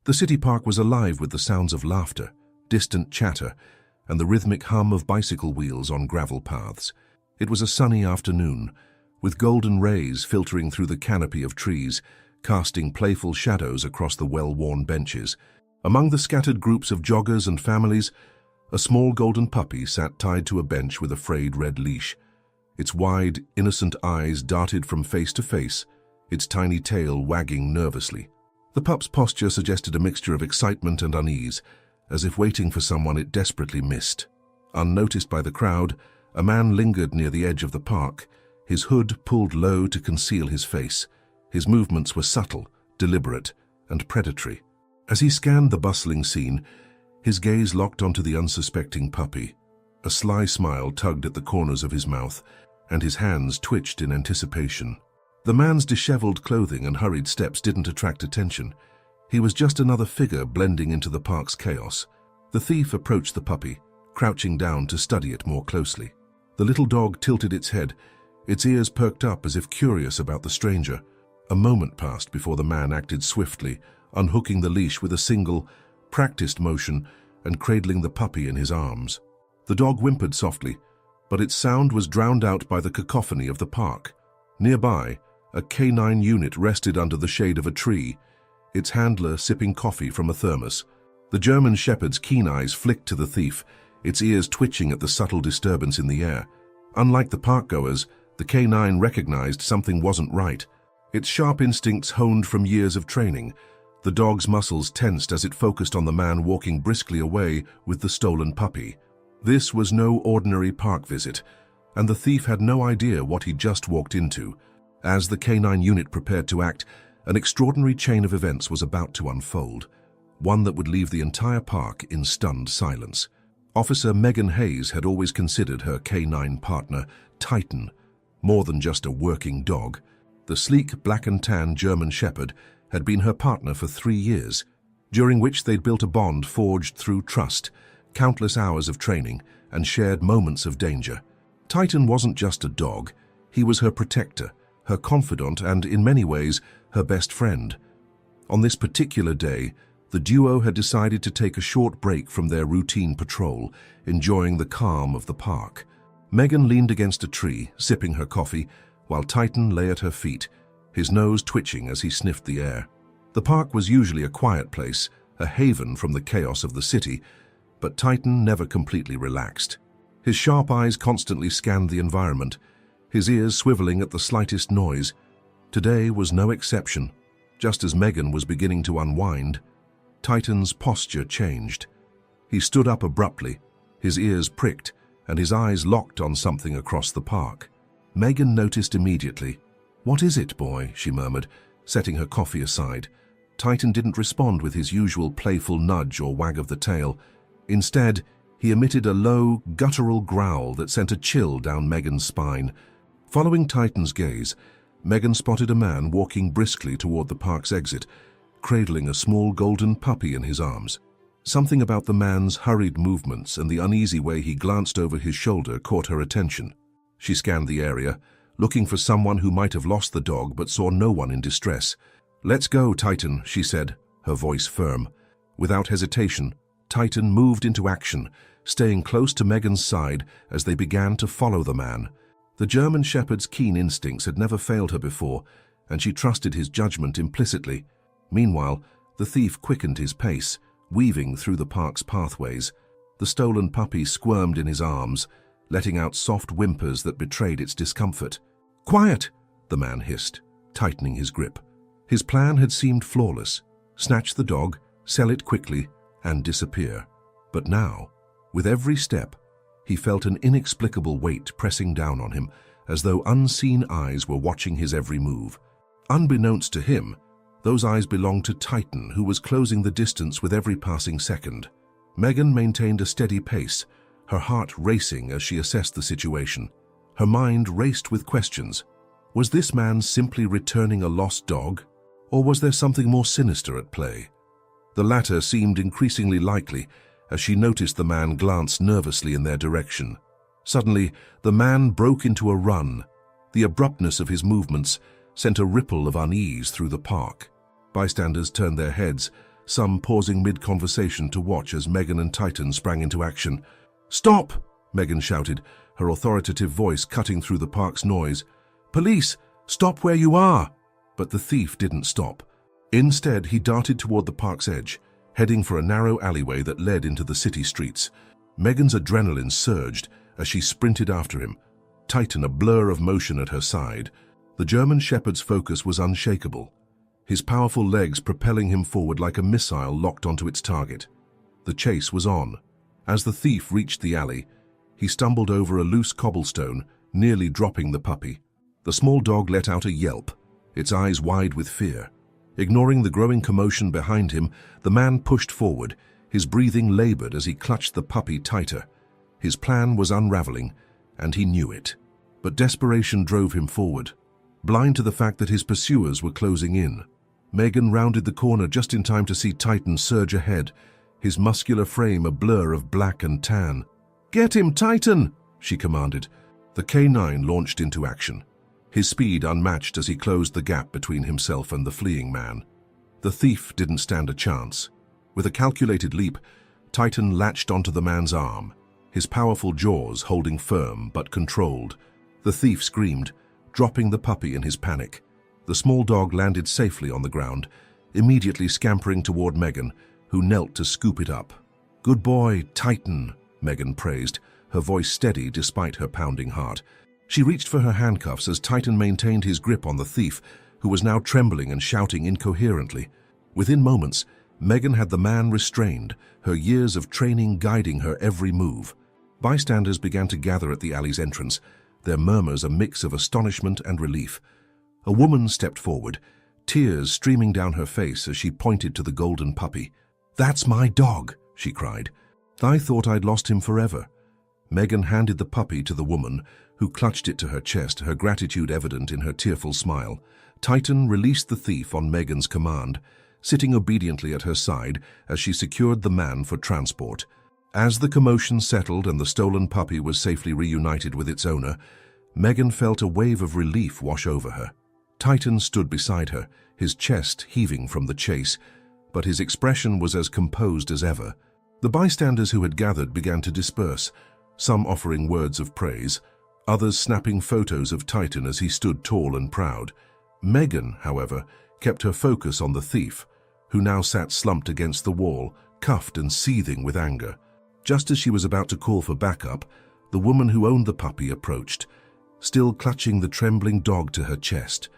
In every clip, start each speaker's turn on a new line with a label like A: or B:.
A: The city park was alive with the sounds of laughter, distant chatter, and the rhythmic hum of bicycle wheels on gravel paths. It was a sunny afternoon, with golden rays filtering through the canopy of trees, casting playful shadows across the well-worn benches. Among the scattered groups of joggers and families, a small golden puppy sat tied to a bench with a frayed red leash. Its wide, innocent eyes darted from face to face, its tiny tail wagging nervously. The pup's posture suggested a mixture of excitement and unease, as if waiting for someone it desperately missed. Unnoticed by the crowd, a man lingered near the edge of the park, his hood pulled low to conceal his face. His movements were subtle, deliberate, and predatory. As he scanned the bustling scene, his gaze locked onto the unsuspecting puppy. A sly smile tugged at the corners of his mouth, and his hands twitched in anticipation. The man's disheveled clothing and hurried steps didn't attract attention. He was just another figure blending into the park's chaos. The thief approached the puppy, crouching down to study it more closely. The little dog tilted its head, its ears perked up as if curious about the stranger. A moment passed before the man acted swiftly, unhooking the leash with a single, practiced motion and cradling the puppy in his arms. The dog whimpered softly, but its sound was drowned out by the cacophony of the park. Nearby, a canine unit rested under the shade of a tree, its handler sipping coffee from a thermos. The German shepherd's keen eyes flicked to the thief, its ears twitching at the subtle disturbance in the air. Unlike the parkgoers, the canine recognized something wasn't right. Its sharp instincts honed from years of training. The dog's muscles tensed as it focused on the man walking briskly away with the stolen puppy. This was no ordinary park visit, and the thief had no idea what he'd just walked into. As the canine unit prepared to act, an extraordinary chain of events was about to unfold, one that would leave the entire park in stunned silence. Officer Megan Hayes had always considered her canine partner, Titan, more than just a working dog. The sleek, black and tan German shepherd had been her partner for 3 years, during which they'd built a bond forged through trust, countless hours of training, and shared moments of danger. Titan wasn't just a dog, he was her protector, her confidant, and in many ways, her best friend. On this particular day, the duo had decided to take a short break from their routine patrol, enjoying the calm of the park. Megan leaned against a tree, sipping her coffee, while Titan lay at her feet, his nose twitching as he sniffed the air. The park was usually a quiet place, a haven from the chaos of the city, but Titan never completely relaxed. His sharp eyes constantly scanned the environment, his ears swiveling at the slightest noise. Today was no exception. Just as Megan was beginning to unwind, Titan's posture changed. He stood up abruptly, his ears pricked, and his eyes locked on something across the park. Megan noticed immediately. "What is it, boy?" she murmured, setting her coffee aside. Titan didn't respond with his usual playful nudge or wag of the tail. Instead, he emitted a low, guttural growl that sent a chill down Megan's spine. Following Titan's gaze, Megan spotted a man walking briskly toward the park's exit, cradling a small golden puppy in his arms. Something about the man's hurried movements and the uneasy way he glanced over his shoulder caught her attention. She scanned the area, looking for someone who might have lost the dog but saw no one in distress. "Let's go, Titan," she said, her voice firm. Without hesitation, Titan moved into action, staying close to Megan's side as they began to follow the man. The German shepherd's keen instincts had never failed her before, and she trusted his judgment implicitly. Meanwhile, the thief quickened his pace, weaving through the park's pathways. The stolen puppy squirmed in his arms, letting out soft whimpers that betrayed its discomfort. "Quiet!" the man hissed, tightening his grip. His plan had seemed flawless: snatch the dog, sell it quickly, and disappear. But now, with every step, he felt an inexplicable weight pressing down on him, as though unseen eyes were watching his every move. Unbeknownst to him, those eyes belonged to Titan, who was closing the distance with every passing second. Megan maintained a steady pace, her heart racing as she assessed the situation. Her mind raced with questions. Was this man simply returning a lost dog, or was there something more sinister at play? The latter seemed increasingly likely, as she noticed the man glance nervously in their direction. Suddenly, the man broke into a run. The abruptness of his movements sent a ripple of unease through the park. Bystanders turned their heads, some pausing mid-conversation to watch as Megan and Titan sprang into action. "Stop!" Megan shouted, her authoritative voice cutting through the park's noise. "Police! Stop where you are!" But the thief didn't stop. Instead, he darted toward the park's edge, heading for a narrow alleyway that led into the city streets. Megan's adrenaline surged as she sprinted after him, Titan a blur of motion at her side. The German shepherd's focus was unshakable, his powerful legs propelling him forward like a missile locked onto its target. The chase was on. As the thief reached the alley, he stumbled over a loose cobblestone, nearly dropping the puppy. The small dog let out a yelp, its eyes wide with fear. Ignoring the growing commotion behind him, the man pushed forward, his breathing labored as he clutched the puppy tighter. His plan was unraveling, and he knew it. But desperation drove him forward, blind to the fact that his pursuers were closing in. Megan rounded the corner just in time to see Titan surge ahead, his muscular frame a blur of black and tan. "Get him, Titan!" she commanded. The K9 launched into action, his speed unmatched as he closed the gap between himself and the fleeing man. The thief didn't stand a chance. With a calculated leap, Titan latched onto the man's arm, his powerful jaws holding firm but controlled. The thief screamed, dropping the puppy in his panic. The small dog landed safely on the ground, immediately scampering toward Megan, who knelt to scoop it up. "Good boy, Titan," Megan praised, her voice steady despite her pounding heart. She reached for her handcuffs as Titan maintained his grip on the thief, who was now trembling and shouting incoherently. Within moments, Megan had the man restrained, her years of training guiding her every move. Bystanders began to gather at the alley's entrance, their murmurs a mix of astonishment and relief. A woman stepped forward, tears streaming down her face as she pointed to the golden puppy. "That's my dog," she cried. "I thought I'd lost him forever." Megan handed the puppy to the woman, who clutched it to her chest, her gratitude evident in her tearful smile. Titan released the thief on Megan's command, sitting obediently at her side as she secured the man for transport. As the commotion settled and the stolen puppy was safely reunited with its owner, Megan felt a wave of relief wash over her. Titan stood beside her, his chest heaving from the chase, but his expression was as composed as ever. The bystanders who had gathered began to disperse, some offering words of praise, others snapping photos of Titan as he stood tall and proud. Megan, however, kept her focus on the thief, who now sat slumped against the wall, cuffed and seething with anger. Just as she was about to call for backup, the woman who owned the puppy approached, still clutching the trembling dog to her chest.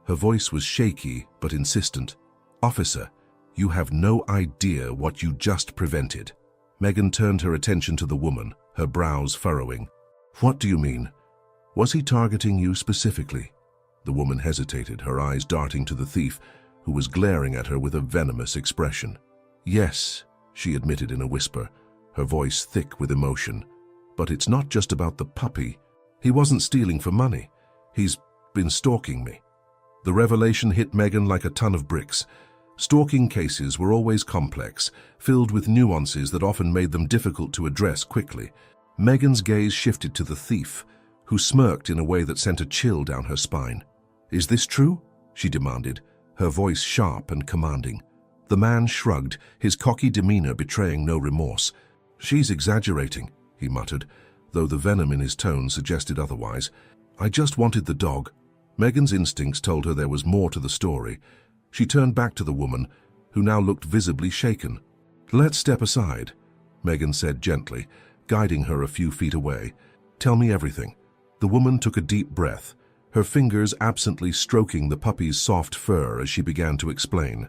A: Her voice was shaky but insistent. "Officer, you have no idea what you just prevented." Megan turned her attention to the woman, her brows furrowing. "What do you mean? Was he targeting you specifically?" The woman hesitated, her eyes darting to the thief, who was glaring at her with a venomous expression. "Yes," she admitted in a whisper, her voice thick with emotion. "But it's not just about the puppy. He wasn't stealing for money. He's been stalking me." The revelation hit Megan like a ton of bricks. Stalking cases were always complex, filled with nuances that often made them difficult to address quickly. Megan's gaze shifted to the thief, who smirked in a way that sent a chill down her spine. "Is this true?" she demanded, her voice sharp and commanding. The man shrugged, his cocky demeanor betraying no remorse. "She's exaggerating," he muttered, though the venom in his tone suggested otherwise. "I just wanted the dog." Megan's instincts told her there was more to the story. She turned back to the woman, who now looked visibly shaken. "Let's step aside," Megan said gently, guiding her a few feet away. "Tell me everything." The woman took a deep breath, her fingers absently stroking the puppy's soft fur as she began to explain.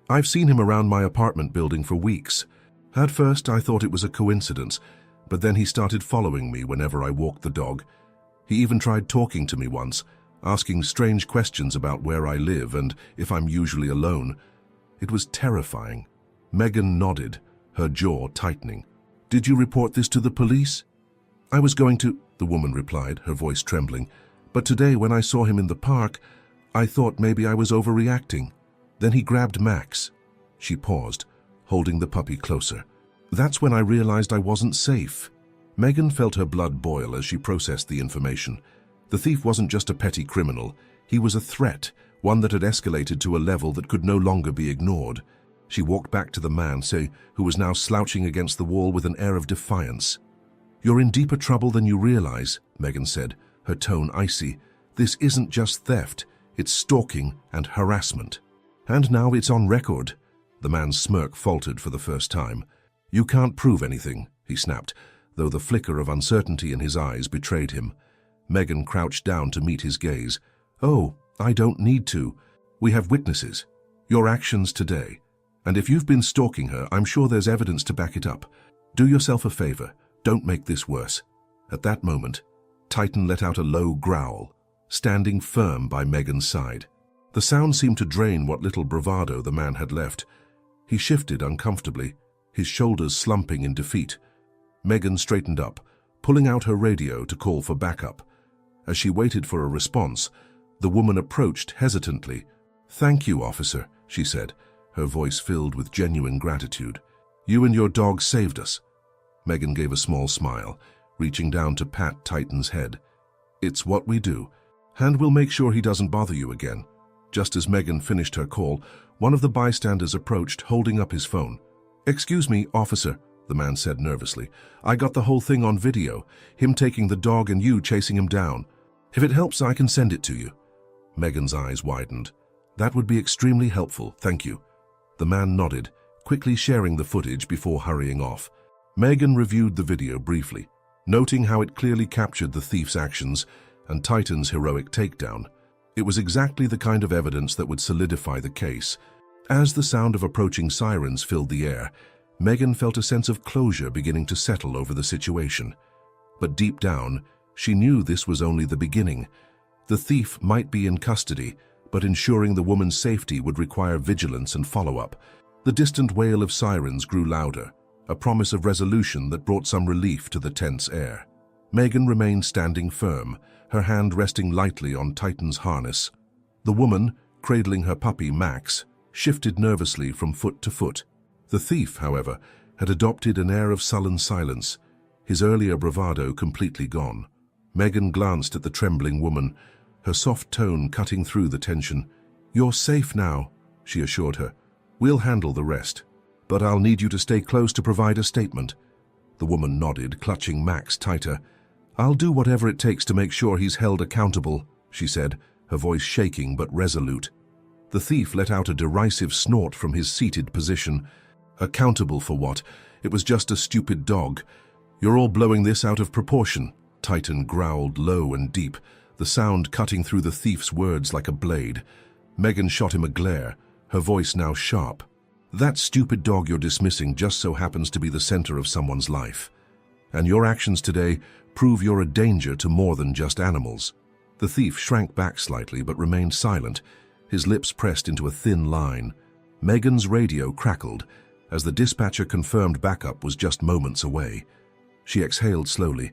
A: "I've seen him around my apartment building for weeks. At first, I thought it was a coincidence, but then he started following me whenever I walked the dog. He even tried talking to me once, asking strange questions about where I live and if I'm usually alone. It was terrifying." Megan nodded, her jaw tightening. "Did you report this to the police?" "I was going to," the woman replied, her voice trembling. "But today when I saw him in the park, I thought maybe I was overreacting. Then he grabbed Max." She paused, holding the puppy closer. "That's when I realized I wasn't safe." Megan felt her blood boil as she processed the information. The thief wasn't just a petty criminal. He was a threat, one that had escalated to a level that could no longer be ignored. She walked back to the man, who was now slouching against the wall with an air of defiance. "You're in deeper trouble than you realize," Megan said, her tone icy. "This isn't just theft, it's stalking and harassment. And now it's on record." The man's smirk faltered for the first time. "You can't prove anything," he snapped, though the flicker of uncertainty in his eyes betrayed him. Megan crouched down to meet his gaze. "Oh, I don't need to. We have witnesses. Your actions today. And if you've been stalking her, I'm sure there's evidence to back it up. Do yourself a favor. Don't make this worse." At that moment, Titan let out a low growl, standing firm by Megan's side. The sound seemed to drain what little bravado the man had left. He shifted uncomfortably, his shoulders slumping in defeat. Megan straightened up, pulling out her radio to call for backup. As she waited for a response, the woman approached hesitantly. "Thank you, officer," she said, her voice filled with genuine gratitude. "You and your dog saved us." Megan gave a small smile, reaching down to pat Titan's head. "It's what we do, and we'll make sure he doesn't bother you again." Just as Megan finished her call, one of the bystanders approached, holding up his phone. "Excuse me, officer," the man said nervously. "I got the whole thing on video, him taking the dog and you chasing him down. If it helps, I can send it to you." Megan's eyes widened. "That would be extremely helpful, thank you." The man nodded, quickly sharing the footage before hurrying off. Megan reviewed the video briefly, noting how it clearly captured the thief's actions and Titan's heroic takedown. It was exactly the kind of evidence that would solidify the case. As the sound of approaching sirens filled the air, Megan felt a sense of closure beginning to settle over the situation. But deep down, she knew this was only the beginning. The thief might be in custody, but ensuring the woman's safety would require vigilance and follow-up. The distant wail of sirens grew louder, a promise of resolution that brought some relief to the tense air. Megan remained standing firm, her hand resting lightly on Titan's harness. The woman, cradling her puppy Max, shifted nervously from foot to foot. The thief, however, had adopted an air of sullen silence, his earlier bravado completely gone. Megan glanced at the trembling woman, her soft tone cutting through the tension. "You're safe now," she assured her. "We'll handle the rest. But I'll need you to stay close to provide a statement." The woman nodded, clutching Max tighter. "I'll do whatever it takes to make sure he's held accountable," she said, her voice shaking but resolute. The thief let out a derisive snort from his seated position. "Accountable for what? It was just a stupid dog. You're all blowing this out of proportion." Titan growled low and deep, the sound cutting through the thief's words like a blade. Megan shot him a glare, her voice now sharp. "That stupid dog you're dismissing just so happens to be the center of someone's life. And your actions today prove you're a danger to more than just animals." The thief shrank back slightly but remained silent, his lips pressed into a thin line. Megan's radio crackled as the dispatcher confirmed backup was just moments away. She exhaled slowly,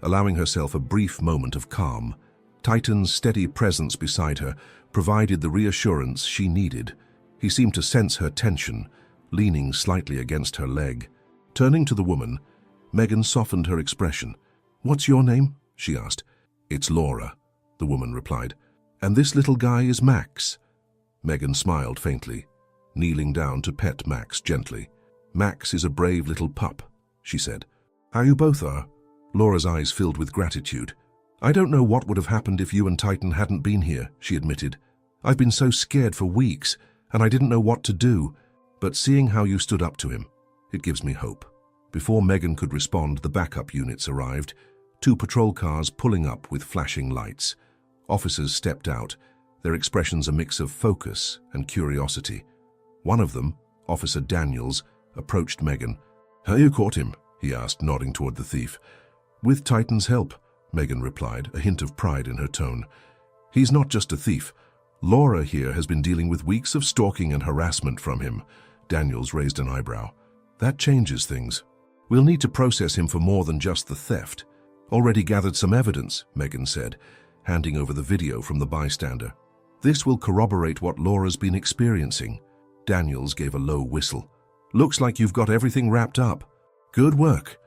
A: allowing herself a brief moment of calm. Titan's steady presence beside her provided the reassurance she needed. He seemed to sense her tension, leaning slightly against her leg. Turning to the woman, Megan softened her expression. "What's your name?" she asked. "It's Laura," the woman replied. "And this little guy is Max?" Megan smiled faintly, kneeling down to pet Max gently. "Max is a brave little pup," she said. "How you both are." Laura's eyes filled with gratitude. "I don't know what would have happened if you and Titan hadn't been here," she admitted. "I've been so scared for weeks, and I didn't know what to do. But seeing how you stood up to him, it gives me hope." Before Megan could respond, the backup units arrived, 2 patrol cars pulling up with flashing lights. Officers stepped out, their expressions a mix of focus and curiosity. One of them, Officer Daniels, approached Megan. "How you caught him?" he asked, nodding toward the thief. "With Titan's help," Megan replied, a hint of pride in her tone. "He's not just a thief. Laura here has been dealing with weeks of stalking and harassment from him." Daniels raised an eyebrow. "That changes things. We'll need to process him for more than just the theft." "Already gathered some evidence," Megan said, handing over the video from the bystander. "This will corroborate what Laura's been experiencing." Daniels gave a low whistle. "Looks like you've got everything wrapped up. Good work."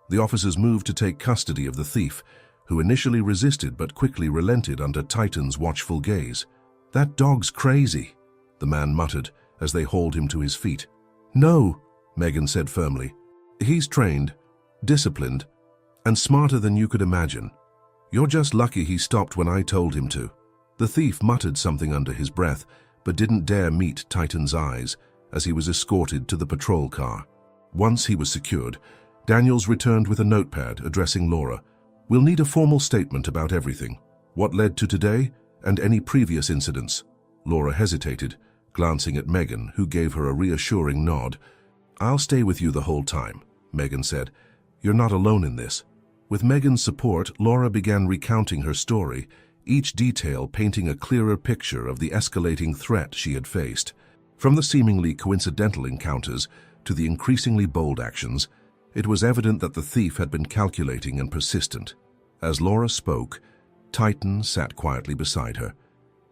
A: The officers moved to take custody of the thief, who initially resisted but quickly relented under Titan's watchful gaze. "That dog's crazy," the man muttered, as they hauled him to his feet. "No," Megan said firmly. "He's trained, disciplined, and smarter than you could imagine. You're just lucky he stopped when I told him to." The thief muttered something under his breath, but didn't dare meet Titan's eyes as he was escorted to the patrol car. Once he was secured, Daniels returned with a notepad addressing Laura. "We'll need a formal statement about everything. What led to today and any previous incidents." Laura hesitated, glancing at Megan, who gave her a reassuring nod. "I'll stay with you the whole time," Megan said. "You're not alone in this." With Megan's support, Laura began recounting her story, each detail painting a clearer picture of the escalating threat she had faced. From the seemingly coincidental encounters to the increasingly bold actions, it was evident that the thief had been calculating and persistent. As Laura spoke, Titan sat quietly beside her,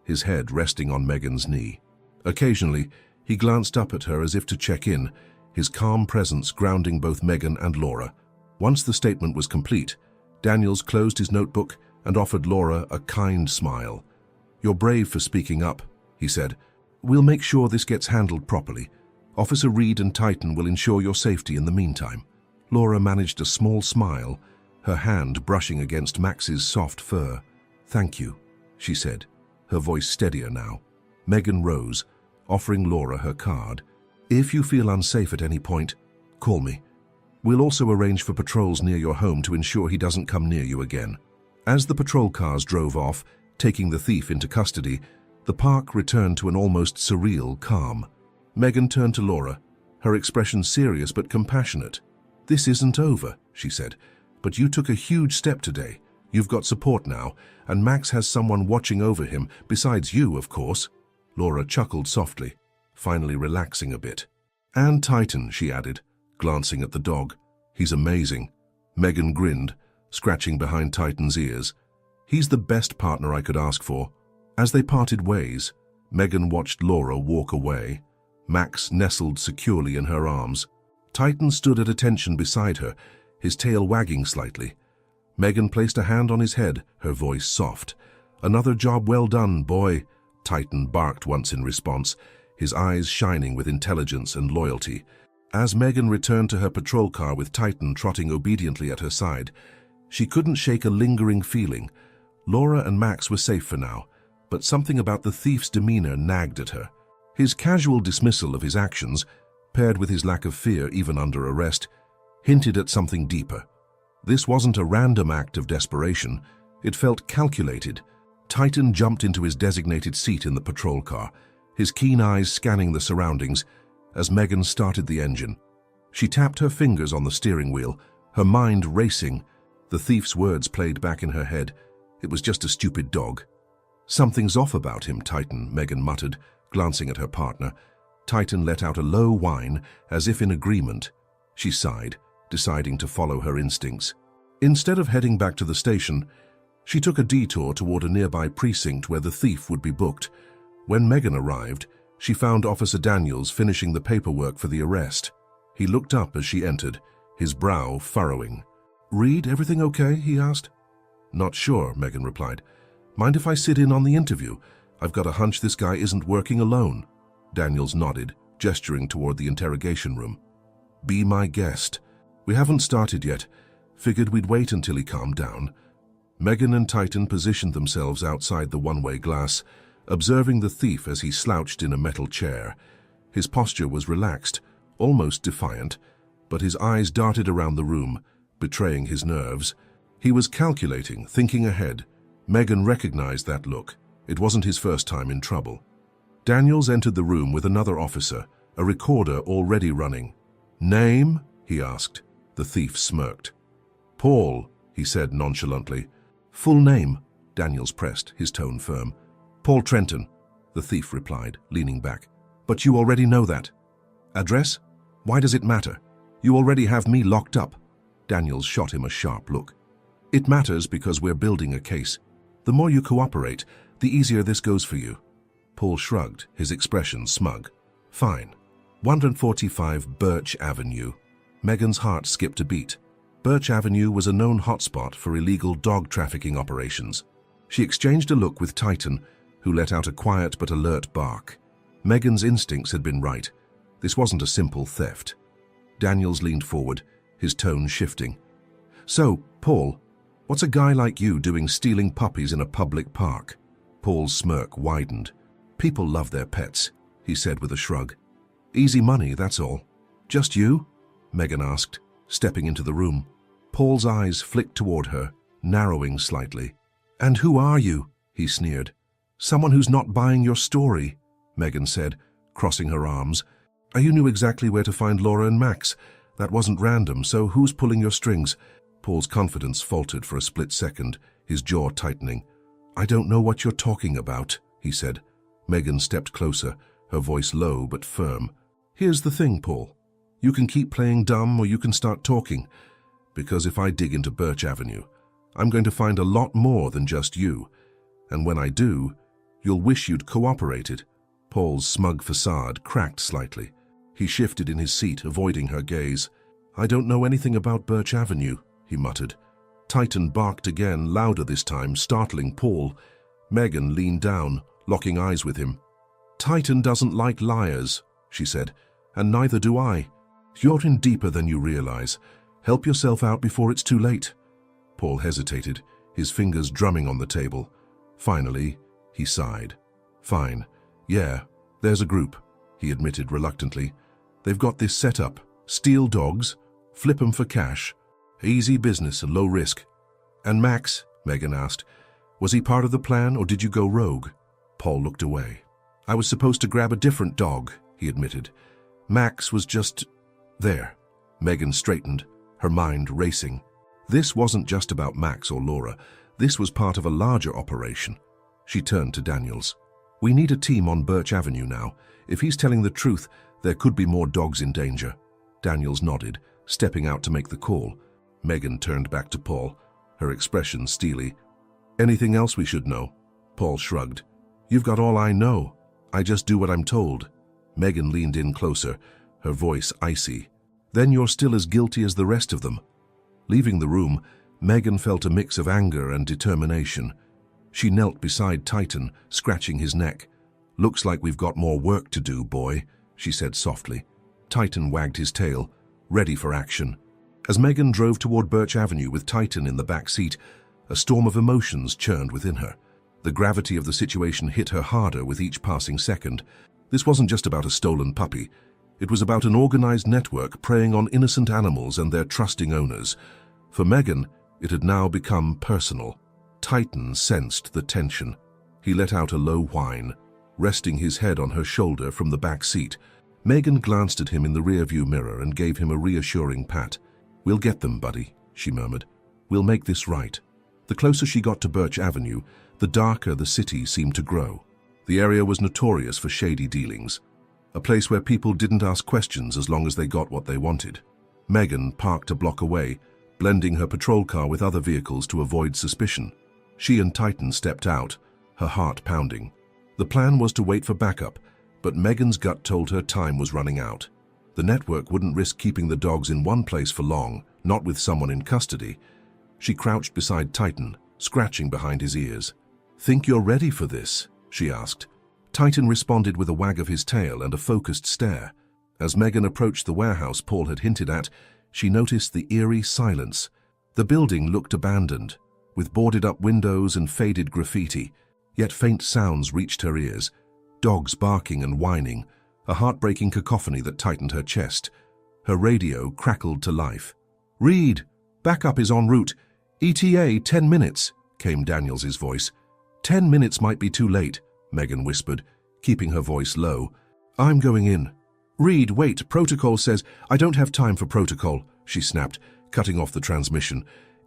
A: his head resting on Megan's knee. Occasionally, he glanced up at her as if to check in, his calm presence grounding both Megan and Laura. Once the statement was complete, Daniels closed his notebook and offered Laura a kind smile. "You're brave for speaking up," he said. "We'll make sure this gets handled properly. Officer Reed and Titan will ensure your safety in the meantime." Laura managed a small smile, her hand brushing against Max's soft fur. "Thank you," she said, her voice steadier now. Megan rose, offering Laura her card. "If you feel unsafe at any point, call me. We'll also arrange for patrols near your home to ensure he doesn't come near you again." As the patrol cars drove off, taking the thief into custody, the park returned to an almost surreal calm. Megan turned to Laura, her expression serious but compassionate. "This isn't over," she said, "but you took a huge step today. You've got support now, and Max has someone watching over him, besides you, of course." Laura chuckled softly, finally relaxing a bit. "And Titan," she added, glancing at the dog. "He's amazing." Megan grinned, scratching behind Titan's ears. "He's the best partner I could ask for." As they parted ways, Megan watched Laura walk away, Max nestled securely in her arms. Titan stood at attention beside her, his tail wagging slightly. Megan placed a hand on his head, her voice soft. "Another job well done, boy," Titan barked once in response, his eyes shining with intelligence and loyalty. As Megan returned to her patrol car with Titan trotting obediently at her side, she couldn't shake a lingering feeling. Laura and Max were safe for now, but something about the thief's demeanor nagged at her. His casual dismissal of his actions, paired with his lack of fear even under arrest, hinted at something deeper. This wasn't a random act of desperation. It felt calculated. Titan jumped into his designated seat in the patrol car, his keen eyes scanning the surroundings as Megan started the engine. She tapped her fingers on the steering wheel, her mind racing. The thief's words played back in her head. It was just a stupid dog. "Something's off about him, Titan," Megan muttered, glancing at her partner. Titan let out a low whine, as if in agreement. She sighed, deciding to follow her instincts. Instead of heading back to the station, she took a detour toward a nearby precinct where the thief would be booked. When Megan arrived, she found Officer Daniels finishing the paperwork for the arrest. He looked up as she entered, his brow furrowing. "Reed, everything okay?" he asked. "Not sure," Megan replied. "Mind if I sit in on the interview? I've got a hunch this guy isn't working alone." Daniels nodded, gesturing toward the interrogation room. "Be my guest. We haven't started yet. Figured we'd wait until he calmed down." Megan and Titan positioned themselves outside the one-way glass, observing the thief as he slouched in a metal chair. His posture was relaxed, almost defiant, but his eyes darted around the room, betraying his nerves. He was calculating, thinking ahead. Megan recognized that look. It wasn't his first time in trouble. Daniels entered the room with another officer, a recorder already running. "Name?" he asked. The thief smirked. "Paul," he said nonchalantly. "Full name?" Daniels pressed, his tone firm. "Paul Trenton," the thief replied, leaning back. "But you already know that." "Address? Why does it matter? You already have me locked up." Daniels shot him a sharp look. "It matters because we're building a case. The more you cooperate, the easier this goes for you." Paul shrugged, his expression smug. "Fine. 145 Birch Avenue." Megan's heart skipped a beat. Birch Avenue was a known hotspot for illegal dog trafficking operations. She exchanged a look with Titan, who let out a quiet but alert bark. Megan's instincts had been right. This wasn't a simple theft. Daniels leaned forward, his tone shifting. "So, Paul, what's a guy like you doing stealing puppies in a public park?" Paul's smirk widened. "People love their pets," he said with a shrug. "Easy money, that's all." "Just you?" Megan asked, stepping into the room. Paul's eyes flicked toward her, narrowing slightly. "And who are you?" he sneered. "Someone who's not buying your story," Megan said, crossing her arms. "You knew exactly where to find Laura and Max. That wasn't random, so who's pulling your strings?" Paul's confidence faltered for a split second, his jaw tightening. "I don't know what you're talking about," he said. Megan stepped closer, her voice low but firm. "Here's the thing, Paul. You can keep playing dumb or you can start talking. Because if I dig into Birch Avenue, I'm going to find a lot more than just you. And when I do, you'll wish you'd cooperated." Paul's smug facade cracked slightly. He shifted in his seat, avoiding her gaze. "I don't know anything about Birch Avenue," he muttered. Titan barked again, louder this time, startling Paul. Megan leaned down, locking eyes with him. "Titan doesn't like liars," she said, "and neither do I. You're in deeper than you realize. Help yourself out before it's too late." Paul hesitated, his fingers drumming on the table. Finally, he sighed. "Fine. Yeah, there's a group," he admitted reluctantly. "They've got this set up. Steal dogs, flip 'em for cash. Easy business and low risk." "And Max?" Megan asked. "Was he part of the plan or did you go rogue?" Paul looked away. "I was supposed to grab a different dog," he admitted. "Max was just there." Megan straightened, her mind racing. This wasn't just about Max or Laura. This was part of a larger operation. She turned to Daniels. "We need a team on Birch Avenue now. If he's telling the truth, there could be more dogs in danger." Daniels nodded, stepping out to make the call. Megan turned back to Paul, her expression steely. "Anything else we should know?" Paul shrugged. "You've got all I know. I just do what I'm told." Megan leaned in closer, her voice icy. "Then you're still as guilty as the rest of them." Leaving the room, Megan felt a mix of anger and determination. She knelt beside Titan, scratching his neck. "Looks like we've got more work to do, boy," she said softly. Titan wagged his tail, ready for action. As Megan drove toward Birch Avenue with Titan in the back seat, a storm of emotions churned within her. The gravity of the situation hit her harder with each passing second. This wasn't just about a stolen puppy. It was about an organized network preying on innocent animals and their trusting owners. For Megan, it had now become personal. Titan sensed the tension. He let out a low whine, resting his head on her shoulder from the back seat. Megan glanced at him in the rearview mirror and gave him a reassuring pat. "We'll get them, buddy," she murmured. "We'll make this right." The closer she got to Birch Avenue, the darker the city seemed to grow. The area was notorious for shady dealings, a place where people didn't ask questions as long as they got what they wanted. Megan parked a block away, blending her patrol car with other vehicles to avoid suspicion. She and Titan stepped out, her heart pounding. The plan was to wait for backup, but Megan's gut told her time was running out. The network wouldn't risk keeping the dogs in one place for long, not with someone in custody. She crouched beside Titan, scratching behind his ears. "Think you're ready for this?" she asked. Titan responded with a wag of his tail and a focused stare. As Megan approached the warehouse Paul had hinted at, she noticed the eerie silence. The building looked abandoned, with boarded-up windows and faded graffiti, yet faint sounds reached her ears. Dogs barking and whining, a heartbreaking cacophony that tightened her chest. Her radio crackled to life. "Reed, backup is en route. ETA 10 minutes, came Daniels' voice. 10 minutes might be too late, Megan whispered, keeping her voice low. "I'm going in." "Reed, wait, protocol says—" "I don't have time for protocol," she snapped, cutting off the transmission.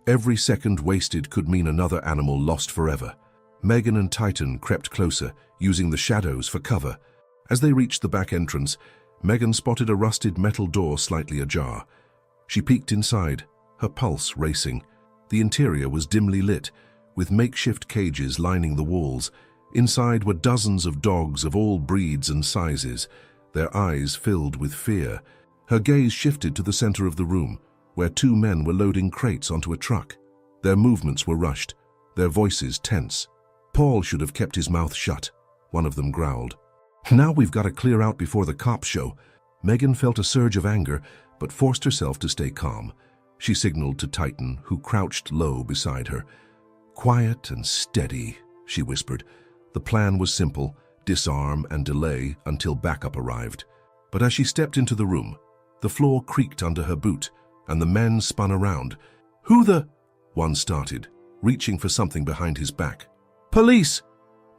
A: Every second wasted could mean another animal lost forever. Megan and Titan crept closer, using the shadows for cover. As they reached the back entrance, Megan spotted a rusted metal door slightly ajar. She peeked inside, her pulse racing. The interior was dimly lit, with makeshift cages lining the walls. Inside were dozens of dogs of all breeds and sizes, their eyes filled with fear. Her gaze shifted to the center of the room, where two men were loading crates onto a truck. Their movements were rushed, their voices tense. "Paul should have kept his mouth shut," one of them growled. Now we've got to clear out before the cops show. Megan felt a surge of anger, but forced herself to stay calm. She signaled to Titan, who crouched low beside her. "Quiet and steady," she whispered. The plan was simple: disarm and delay until backup arrived. But as she stepped into the room, the floor creaked under her boot, and the men spun around. "Who the—" one started, reaching for something behind his back. "Police!"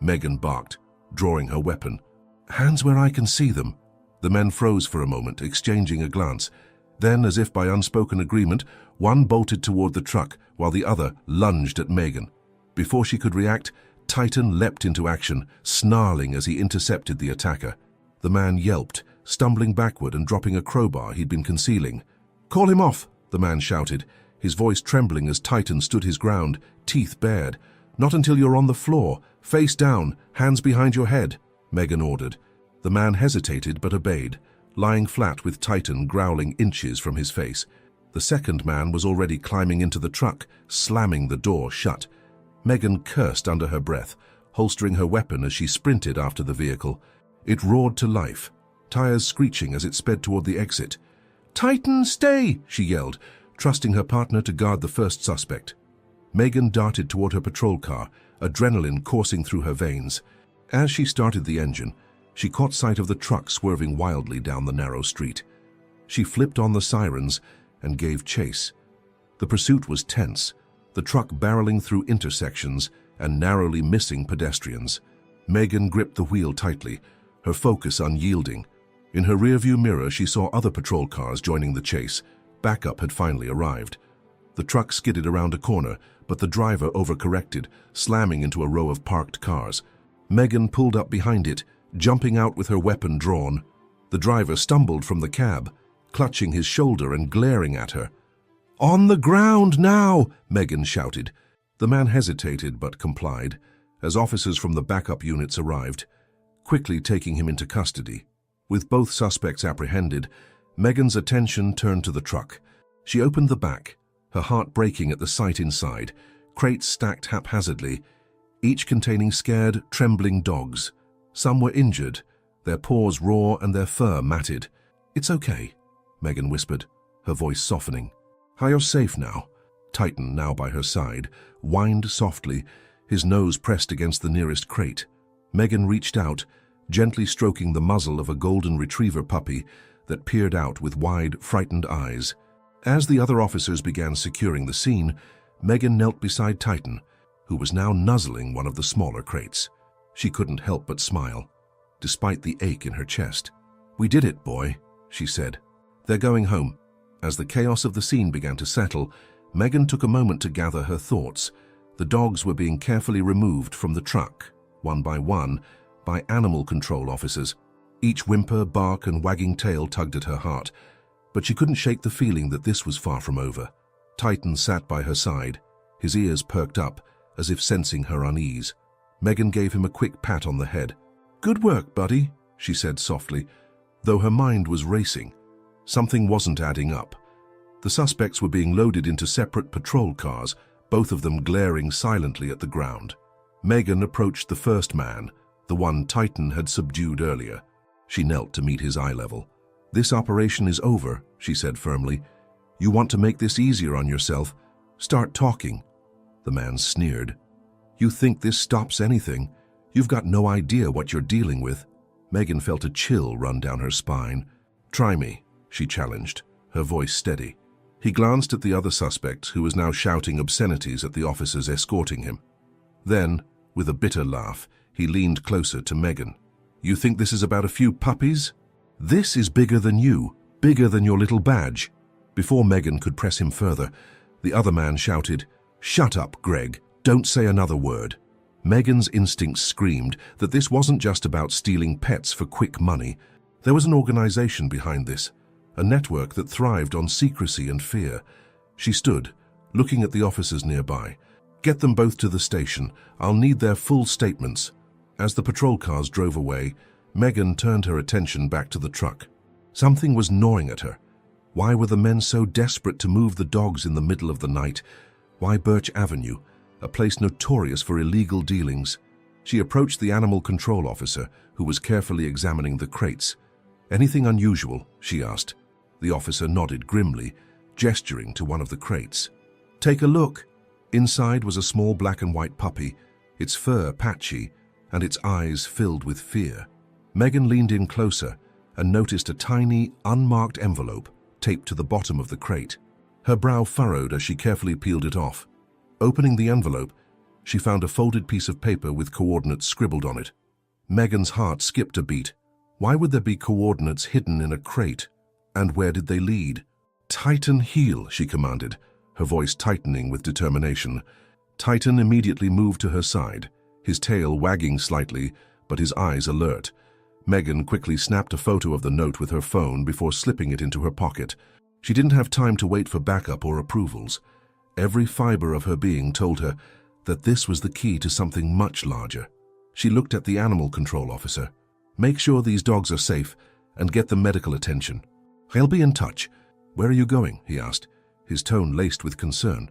A: Megan barked, drawing her weapon. "Hands where I can see them." The men froze for a moment, exchanging a glance. Then, as if by unspoken agreement, one bolted toward the truck, while the other lunged at Megan. Before she could react, Titan leapt into action, snarling as he intercepted the attacker. The man yelped, stumbling backward and dropping a crowbar he'd been concealing. "Call him off!" the man shouted, his voice trembling as Titan stood his ground, teeth bared. "Not until you're on the floor, face down, hands behind your head," Megan ordered. The man hesitated but obeyed, lying flat with Titan growling inches from his face. The second man was already climbing into the truck, slamming the door shut. Megan cursed under her breath, holstering her weapon as she sprinted after the vehicle. It roared to life, tires screeching as it sped toward the exit. "Titan, stay!" she yelled, trusting her partner to guard the first suspect. Megan darted toward her patrol car, adrenaline coursing through her veins. As she started the engine, she caught sight of the truck swerving wildly down the narrow street. She flipped on the sirens and gave chase. The pursuit was tense, the truck barreling through intersections and narrowly missing pedestrians. Megan gripped the wheel tightly, her focus unyielding. In her rearview mirror, she saw other patrol cars joining the chase. Backup had finally arrived. The truck skidded around a corner, but the driver overcorrected, slamming into a row of parked cars. Megan pulled up behind it, jumping out with her weapon drawn. The driver stumbled from the cab, clutching his shoulder and glaring at her. "On the ground now!" Megan shouted. The man hesitated but complied, as officers from the backup units arrived, quickly taking him into custody. With both suspects apprehended, Megan's attention turned to the truck. She opened the back, her heart breaking at the sight inside, crates stacked haphazardly, each containing scared, trembling dogs. Some were injured, their paws raw and their fur matted. "It's okay," Megan whispered, her voice softening. "You're safe now." Titan, now by her side, whined softly, his nose pressed against the nearest crate. Megan reached out, gently stroking the muzzle of a golden retriever puppy that peered out with wide, frightened eyes. As the other officers began securing the scene, Megan knelt beside Titan, who was now nuzzling one of the smaller crates. She couldn't help but smile, despite the ache in her chest. "We did it, boy," she said. "They're going home." As the chaos of the scene began to settle, Megan took a moment to gather her thoughts. The dogs were being carefully removed from the truck, one, by animal control officers. Each whimper, bark, and wagging tail tugged at her heart, but she couldn't shake the feeling that this was far from over. Titan sat by her side, his ears perked up, as if sensing her unease. Megan gave him a quick pat on the head. "Good work, buddy," she said softly, though her mind was racing. Something wasn't adding up. The suspects were being loaded into separate patrol cars, both of them glaring silently at the ground. Megan approached the first man, the one Titan had subdued earlier. She knelt to meet his eye level. "This operation is over," she said firmly. "You want to make this easier on yourself? Start talking." The man sneered. "You think this stops anything? You've got no idea what you're dealing with." Megan felt a chill run down her spine. "Try me," she challenged, her voice steady. He glanced at the other suspect, who was now shouting obscenities at the officers escorting him. Then, with a bitter laugh, he leaned closer to Megan. "You think this is about a few puppies? This is bigger than you, bigger than your little badge." Before Megan could press him further, the other man shouted, "Shut up, Greg. Don't say another word." Megan's instincts screamed that this wasn't just about stealing pets for quick money. There was an organization behind this, a network that thrived on secrecy and fear. She stood, looking at the officers nearby. "Get them both to the station. I'll need their full statements." As the patrol cars drove away, Megan turned her attention back to the truck. Something was gnawing at her. Why were the men so desperate to move the dogs in the middle of the night? Why Birch Avenue, a place notorious for illegal dealings? She approached the animal control officer, who was carefully examining the crates. "Anything unusual?" she asked. The officer nodded grimly, gesturing to one of the crates. "Take a look." Inside was a small black and white puppy, its fur patchy and its eyes filled with fear. Megan leaned in closer and noticed a tiny, unmarked envelope taped to the bottom of the crate. Her brow furrowed as she carefully peeled it off. Opening the envelope, she found a folded piece of paper with coordinates scribbled on it. Megan's heart skipped a beat. Why would there be coordinates hidden in a crate? And where did they lead? "Titan, heel," she commanded, her voice tightening with determination. Titan immediately moved to her side, his tail wagging slightly, but his eyes alert. Megan quickly snapped a photo of the note with her phone before slipping it into her pocket. She didn't have time to wait for backup or approvals. Every fiber of her being told her that this was the key to something much larger. She looked at the animal control officer. "Make sure these dogs are safe and get them medical attention. I'll be in touch." "Where are you going?" he asked, his tone laced with concern.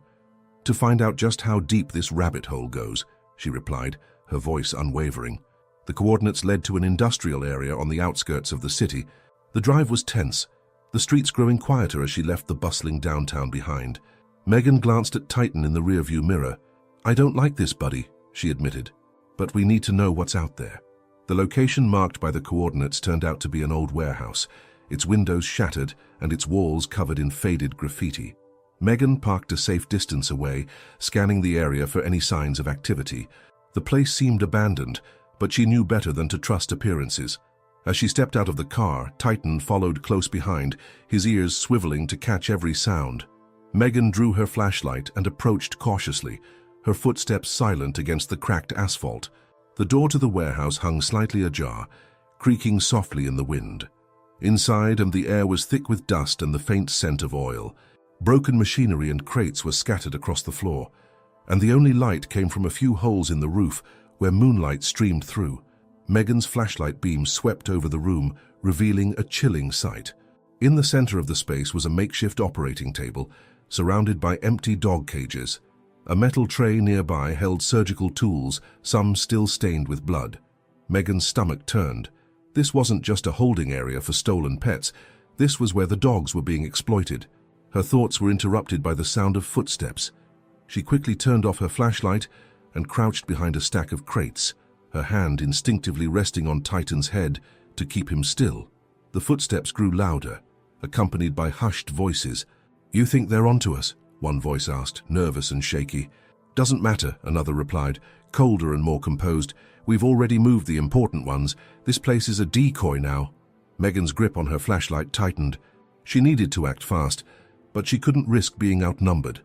A: "To find out just how deep this rabbit hole goes," she replied, her voice unwavering. The coordinates led to an industrial area on the outskirts of the city. The drive was tense, the streets growing quieter as she left the bustling downtown behind. Megan glanced at Titan in the rearview mirror. "I don't like this, buddy," she admitted, "but we need to know what's out there." The location marked by the coordinates turned out to be an old warehouse, its windows shattered and its walls covered in faded graffiti. Megan parked a safe distance away, scanning the area for any signs of activity. The place seemed abandoned, but she knew better than to trust appearances. As she stepped out of the car, Titan followed close behind, his ears swiveling to catch every sound. Megan drew her flashlight and approached cautiously, her footsteps silent against the cracked asphalt. The door to the warehouse hung slightly ajar, creaking softly in the wind. Inside, the air was thick with dust and the faint scent of oil. Broken machinery and crates were scattered across the floor, and the only light came from a few holes in the roof where moonlight streamed through. Megan's flashlight beam swept over the room, revealing a chilling sight. In the center of the space was a makeshift operating table, surrounded by empty dog cages. A metal tray nearby held surgical tools, some still stained with blood. Megan's stomach turned. This wasn't just a holding area for stolen pets. This was where the dogs were being exploited. Her thoughts were interrupted by the sound of footsteps. She quickly turned off her flashlight and crouched behind a stack of crates, her hand instinctively resting on Titan's head to keep him still. The footsteps grew louder, accompanied by hushed voices. "You think they're onto us?" one voice asked, nervous and shaky. "Doesn't matter," another replied, colder and more composed. "We've already moved the important ones. This place is a decoy now." Megan's grip on her flashlight tightened. She needed to act fast, but she couldn't risk being outnumbered.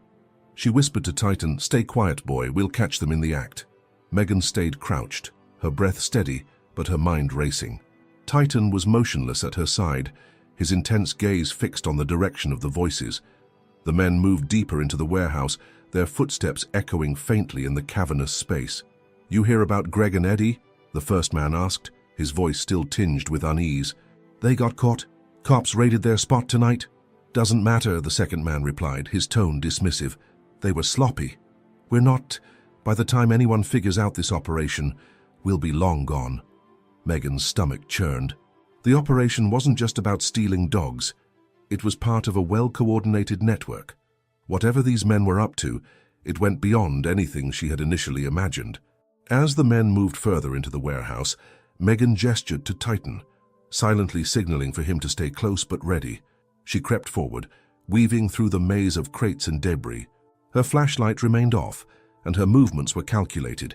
A: She whispered to Titan, "Stay quiet, boy, we'll catch them in the act." Megan stayed crouched, her breath steady, but her mind racing. Titan was motionless at her side, his intense gaze fixed on the direction of the voices. The men moved deeper into the warehouse, their footsteps echoing faintly in the cavernous space. "You hear about Greg and Eddie?" the first man asked, his voice still tinged with unease. "They got caught. Cops raided their spot tonight." "Doesn't matter," the second man replied, his tone dismissive. "They were sloppy. We're not. By the time anyone figures out this operation, we'll be long gone." Megan's stomach churned. The operation wasn't just about stealing dogs. It was part of a well-coordinated network. Whatever these men were up to, it went beyond anything she had initially imagined. As the men moved further into the warehouse, Megan gestured to Titan, silently signaling for him to stay close but ready. She crept forward, weaving through the maze of crates and debris. Her flashlight remained off, and her movements were calculated,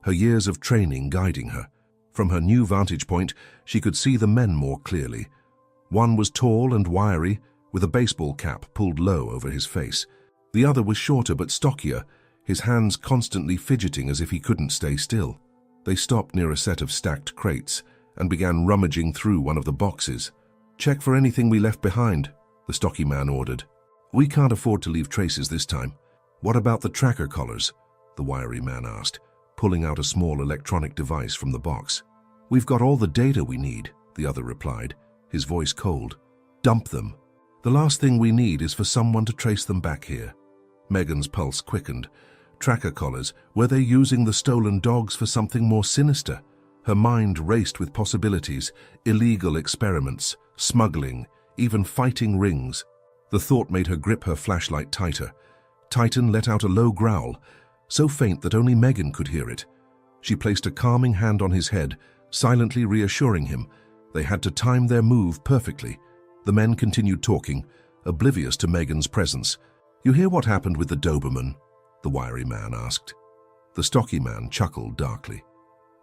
A: her years of training guiding her. From her new vantage point, she could see the men more clearly. One was tall and wiry, with a baseball cap pulled low over his face. The other was shorter but stockier, his hands constantly fidgeting as if he couldn't stay still. They stopped near a set of stacked crates and began rummaging through one of the boxes. "Check for anything we left behind," the stocky man ordered. "We can't afford to leave traces this time." "What about the tracker collars?" the wiry man asked, pulling out a small electronic device from the box. "We've got all the data we need," the other replied, his voice cold. "Dump them. The last thing we need is for someone to trace them back here." Megan's pulse quickened. Tracker collars, were they using the stolen dogs for something more sinister? Her mind raced with possibilities, illegal experiments, smuggling, even fighting rings. The thought made her grip her flashlight tighter. Titan let out a low growl, so faint that only Megan could hear it. She placed a calming hand on his head, silently reassuring him. They had to time their move perfectly. The men continued talking, oblivious to Megan's presence. "You hear what happened with the Doberman?" the wiry man asked. The stocky man chuckled darkly.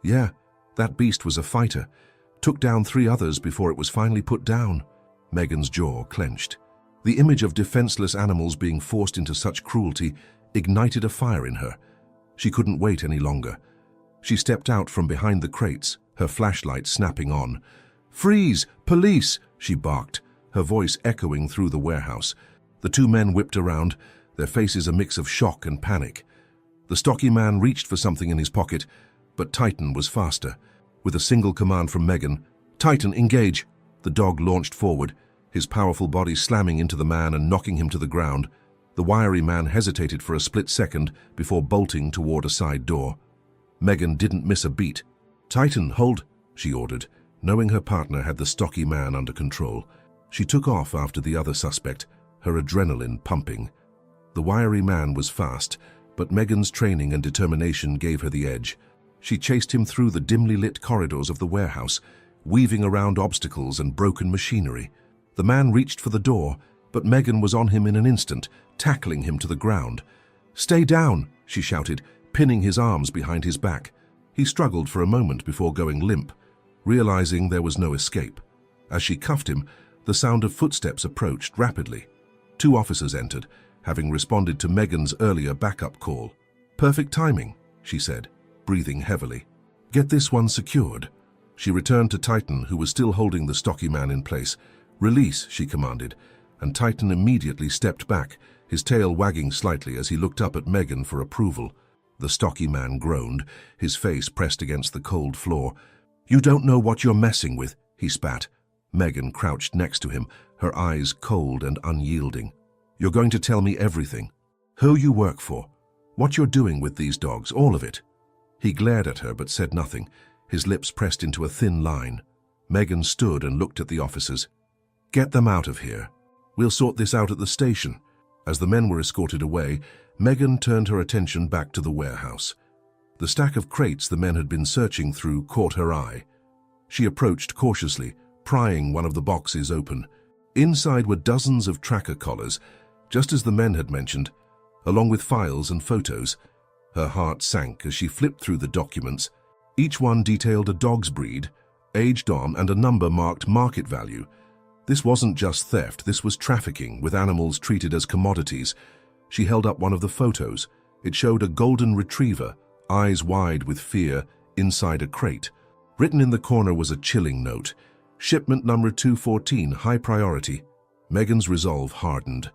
A: "Yeah, that beast was a fighter. Took down 3 others before it was finally put down." Megan's jaw clenched. The image of defenseless animals being forced into such cruelty ignited a fire in her. She couldn't wait any longer. She stepped out from behind the crates, her flashlight snapping on. "Freeze! Police!" she barked, her voice echoing through the warehouse. The 2 men whipped around, their faces a mix of shock and panic. The stocky man reached for something in his pocket, but Titan was faster. With a single command from Megan, "Titan, engage!" the dog launched forward, his powerful body slamming into the man and knocking him to the ground. The wiry man hesitated for a split second before bolting toward a side door. Megan didn't miss a beat. "Titan, hold," she ordered, knowing her partner had the stocky man under control. She took off after the other suspect, her adrenaline pumping. The wiry man was fast, but Megan's training and determination gave her the edge. She chased him through the dimly lit corridors of the warehouse, weaving around obstacles and broken machinery. The man reached for the door, but Megan was on him in an instant, tackling him to the ground. "Stay down," she shouted, pinning his arms behind his back. He struggled for a moment before going limp, realizing there was no escape. As she cuffed him, the sound of footsteps approached rapidly. 2 officers entered, having responded to Megan's earlier backup call. "Perfect timing," she said, breathing heavily. "Get this one secured." She returned to Titan, who was still holding the stocky man in place. "Release," she commanded, and Titan immediately stepped back, his tail wagging slightly as he looked up at Megan for approval. The stocky man groaned, his face pressed against the cold floor. "You don't know what you're messing with," he spat. Megan crouched next to him, her eyes cold and unyielding. "You're going to tell me everything. Who you work for, what you're doing with these dogs, all of it." He glared at her but said nothing, his lips pressed into a thin line. Megan stood and looked at the officers. "Get them out of here. We'll sort this out at the station." As the men were escorted away, Megan turned her attention back to the warehouse. The stack of crates the men had been searching through caught her eye. She approached cautiously, prying one of the boxes open. Inside were dozens of tracker collars, just as the men had mentioned, along with files and photos. Her heart sank as she flipped through the documents. Each one detailed a dog's breed, aged on, and a number marked market value. This wasn't just theft, this was trafficking, with animals treated as commodities. She held up one of the photos. It showed a golden retriever, eyes wide with fear, inside a crate. Written in the corner was a chilling note. "Shipment number 214, high priority." Megan's resolve hardened.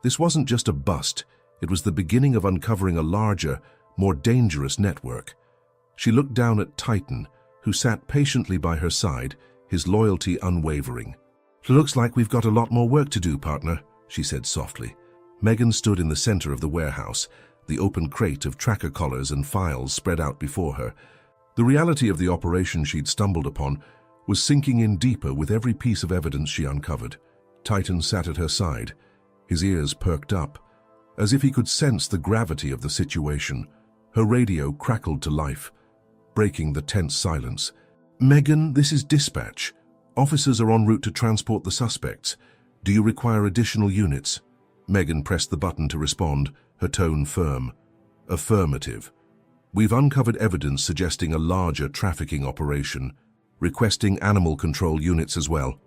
A: This wasn't just a bust, it was the beginning of uncovering a larger, more dangerous network. She looked down at Titan, who sat patiently by her side, his loyalty unwavering. "Looks like we've got a lot more work to do, partner," she said softly. Megan stood in the center of the warehouse, the open crate of tracker collars and files spread out before her. The reality of the operation she'd stumbled upon was sinking in deeper with every piece of evidence she uncovered. Titan sat at her side, his ears perked up, as if he could sense the gravity of the situation. Her radio crackled to life, breaking the tense silence. "Megan, this is dispatch. Officers are en route to transport the suspects. Do you require additional units?" Megan pressed the button to respond, her tone firm. "Affirmative. We've uncovered evidence suggesting a larger trafficking operation, requesting animal control units as well."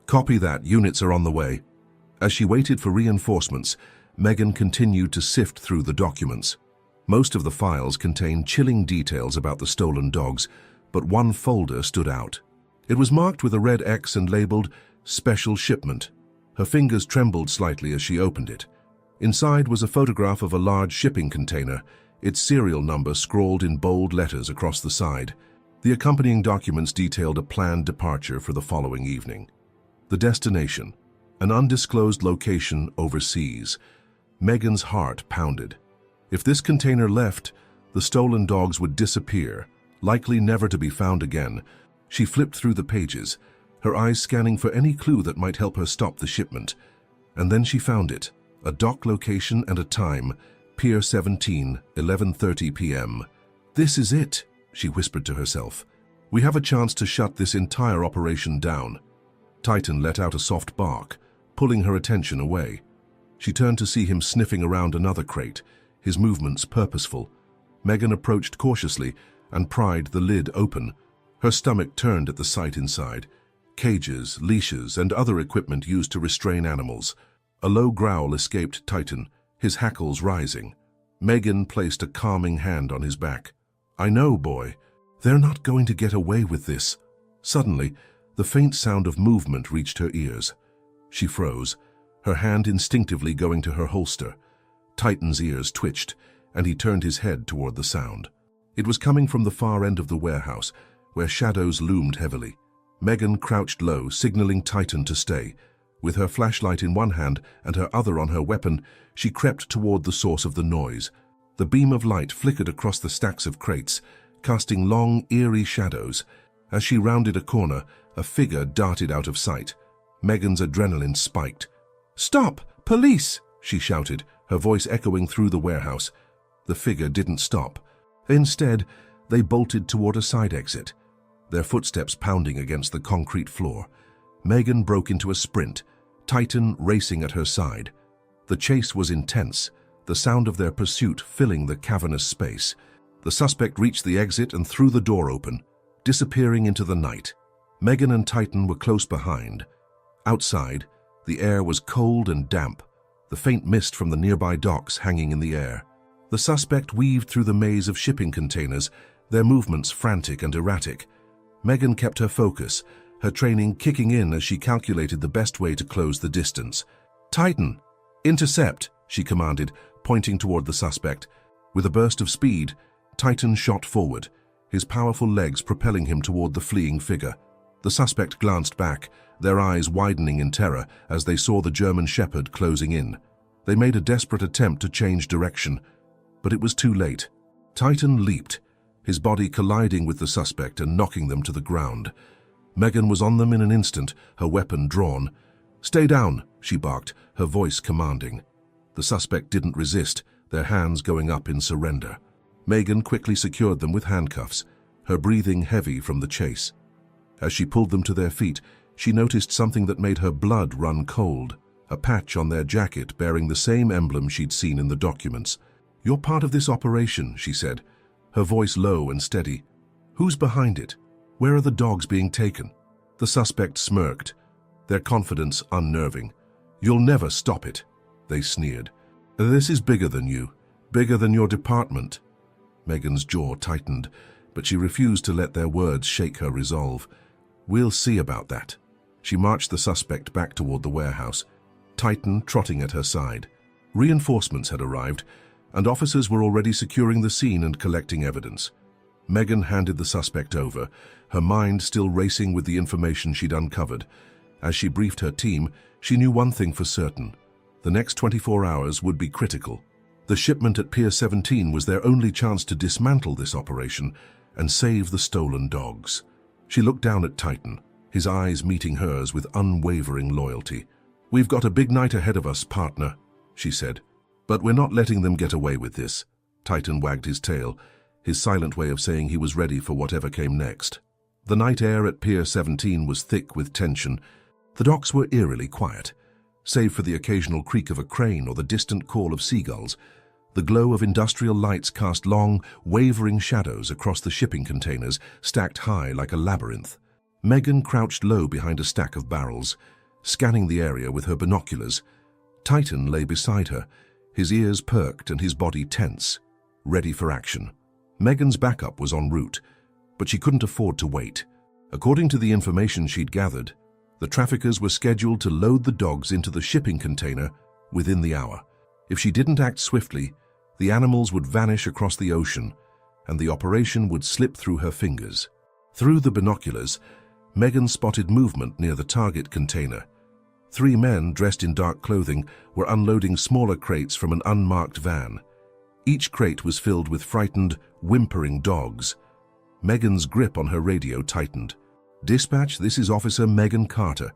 A: "Copy that, units are on the way." As she waited for reinforcements, Megan continued to sift through the documents. Most of the files contained chilling details about the stolen dogs, but one folder stood out. It was marked with a red X and labeled "Special Shipment." Her fingers trembled slightly as she opened it. Inside was a photograph of a large shipping container, its serial number scrawled in bold letters across the side. The accompanying documents detailed a planned departure for the following evening. The destination, an undisclosed location overseas. Megan's heart pounded. If this container left, the stolen dogs would disappear, likely never to be found again. She flipped through the pages, her eyes scanning for any clue that might help her stop the shipment. And then she found it, a dock location and a time, Pier 17, 11:30 p.m. "This is it," she whispered to herself. "We have a chance to shut this entire operation down." Titan let out a soft bark, pulling her attention away. She turned to see him sniffing around another crate, his movements purposeful. Megan approached cautiously and pried the lid open. Her stomach turned at the sight inside. Cages, leashes, and other equipment used to restrain animals. A low growl escaped Titan, his hackles rising. Megan placed a calming hand on his back. "I know, boy. They're not going to get away with this." Suddenly, the faint sound of movement reached her ears. She froze, her hand instinctively going to her holster. Titan's ears twitched, and he turned his head toward the sound. It was coming from the far end of the warehouse, where shadows loomed heavily. Megan crouched low, signaling Titan to stay. With her flashlight in one hand and her other on her weapon, she crept toward the source of the noise. The beam of light flickered across the stacks of crates, casting long, eerie shadows. As she rounded a corner, a figure darted out of sight. Megan's adrenaline spiked. "Stop! Police!" she shouted, her voice echoing through the warehouse. The figure didn't stop. Instead, they bolted toward a side exit, their footsteps pounding against the concrete floor. Megan broke into a sprint, Titan racing at her side. The chase was intense, the sound of their pursuit filling the cavernous space. The suspect reached the exit and threw the door open, disappearing into the night. Megan and Titan were close behind. Outside, the air was cold and damp, the faint mist from the nearby docks hanging in the air. The suspect weaved through the maze of shipping containers, their movements frantic and erratic. Megan kept her focus, her training kicking in as she calculated the best way to close the distance. "Titan, intercept," she commanded, pointing toward the suspect. With a burst of speed, Titan shot forward, his powerful legs propelling him toward the fleeing figure. The suspect glanced back, their eyes widening in terror as they saw the German Shepherd closing in. They made a desperate attempt to change direction, but it was too late. Titan leaped, his body colliding with the suspect and knocking them to the ground. Megan was on them in an instant, her weapon drawn. "Stay down," she barked, her voice commanding. The suspect didn't resist, their hands going up in surrender. Megan quickly secured them with handcuffs, her breathing heavy from the chase. As she pulled them to their feet, she noticed something that made her blood run cold, a patch on their jacket bearing the same emblem she'd seen in the documents. "You're part of this operation," she said, her voice low and steady. "Who's behind it? Where are the dogs being taken?" The suspect smirked, their confidence unnerving. "You'll never stop it," they sneered. "This is bigger than you, bigger than your department." Megan's jaw tightened, but she refused to let their words shake her resolve. "We'll see about that." She marched the suspect back toward the warehouse, Titan trotting at her side. Reinforcements had arrived, and officers were already securing the scene and collecting evidence. Megan handed the suspect over, her mind still racing with the information she'd uncovered. As she briefed her team, she knew one thing for certain. The next 24 hours would be critical. The shipment at Pier 17 was their only chance to dismantle this operation and save the stolen dogs. She looked down at Titan, his eyes meeting hers with unwavering loyalty. "We've got a big night ahead of us, partner," she said. "But we're not letting them get away with this." Titan wagged his tail, his silent way of saying he was ready for whatever came next. The night air at Pier 17 was thick with tension. The docks were eerily quiet. Save for the occasional creak of a crane or the distant call of seagulls, the glow of industrial lights cast long, wavering shadows across the shipping containers stacked high like a labyrinth. Megan crouched low behind a stack of barrels, scanning the area with her binoculars. Titan lay beside her, his ears perked and his body tense, ready for action. Megan's backup was en route, but she couldn't afford to wait. According to the information she'd gathered, the traffickers were scheduled to load the dogs into the shipping container within the hour. If she didn't act swiftly, the animals would vanish across the ocean, and the operation would slip through her fingers. Through the binoculars, Megan spotted movement near the target container. 3 men dressed in dark clothing were unloading smaller crates from an unmarked van. Each crate was filled with frightened, whimpering dogs. Megan's grip on her radio tightened. "Dispatch, this is Officer Megan Carter.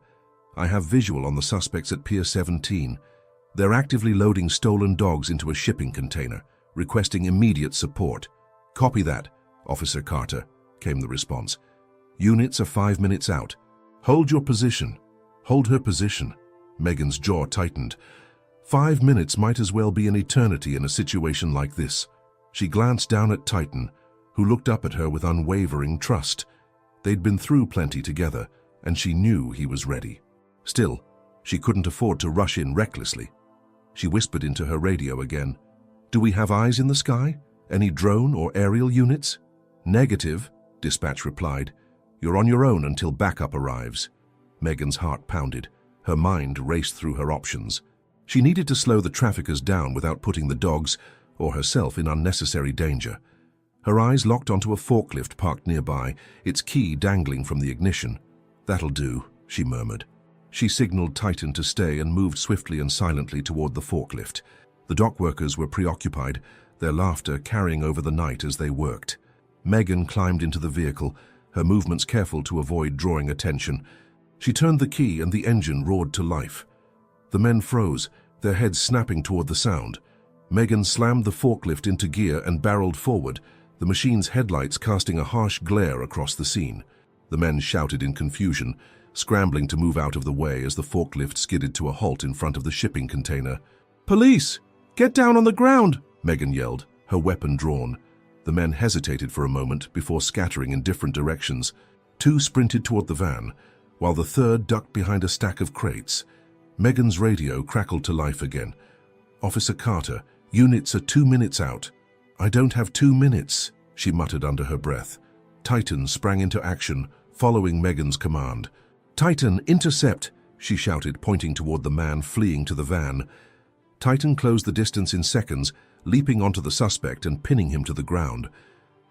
A: I have visual on the suspects at Pier 17. They're actively loading stolen dogs into a shipping container, requesting immediate support." "Copy that, Officer Carter," came the response. "Units are 5 minutes out. Hold your position." "Hold her position." Megan's jaw tightened. 5 minutes might as well be an eternity in a situation like this. She glanced down at Titan, who looked up at her with unwavering trust. They'd been through plenty together, and she knew he was ready. Still, she couldn't afford to rush in recklessly. She whispered into her radio again. "Do we have eyes in the sky? Any drone or aerial units?" "Negative," dispatch replied. "You're on your own until backup arrives." Megan's heart pounded. Her mind raced through her options. She needed to slow the traffickers down without putting the dogs or herself in unnecessary danger. Her eyes locked onto a forklift parked nearby, its key dangling from the ignition. "That'll do," she murmured. She signaled Titan to stay and moved swiftly and silently toward the forklift. The dock workers were preoccupied, their laughter carrying over the night as they worked. Megan climbed into the vehicle, her movements careful to avoid drawing attention. She turned the key and the engine roared to life. The men froze, their heads snapping toward the sound. Megan slammed the forklift into gear and barreled forward, the machine's headlights casting a harsh glare across the scene. The men shouted in confusion, scrambling to move out of the way as the forklift skidded to a halt in front of the shipping container. "Police! Get down on the ground!" Megan yelled, her weapon drawn. The men hesitated for a moment before scattering in different directions. 2 sprinted toward the van, while the third ducked behind a stack of crates. Megan's radio crackled to life again. "Officer Carter, units are 2 minutes out." "I don't have 2 minutes," she muttered under her breath. Titan sprang into action, following Megan's command. "Titan, intercept!" she shouted, pointing toward the man fleeing to the van. Titan closed the distance in seconds, leaping onto the suspect and pinning him to the ground.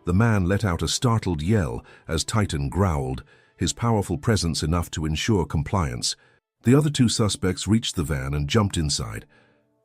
A: The man let out a startled yell as Titan growled, his powerful presence enough to ensure compliance. The other 2 suspects reached the van and jumped inside.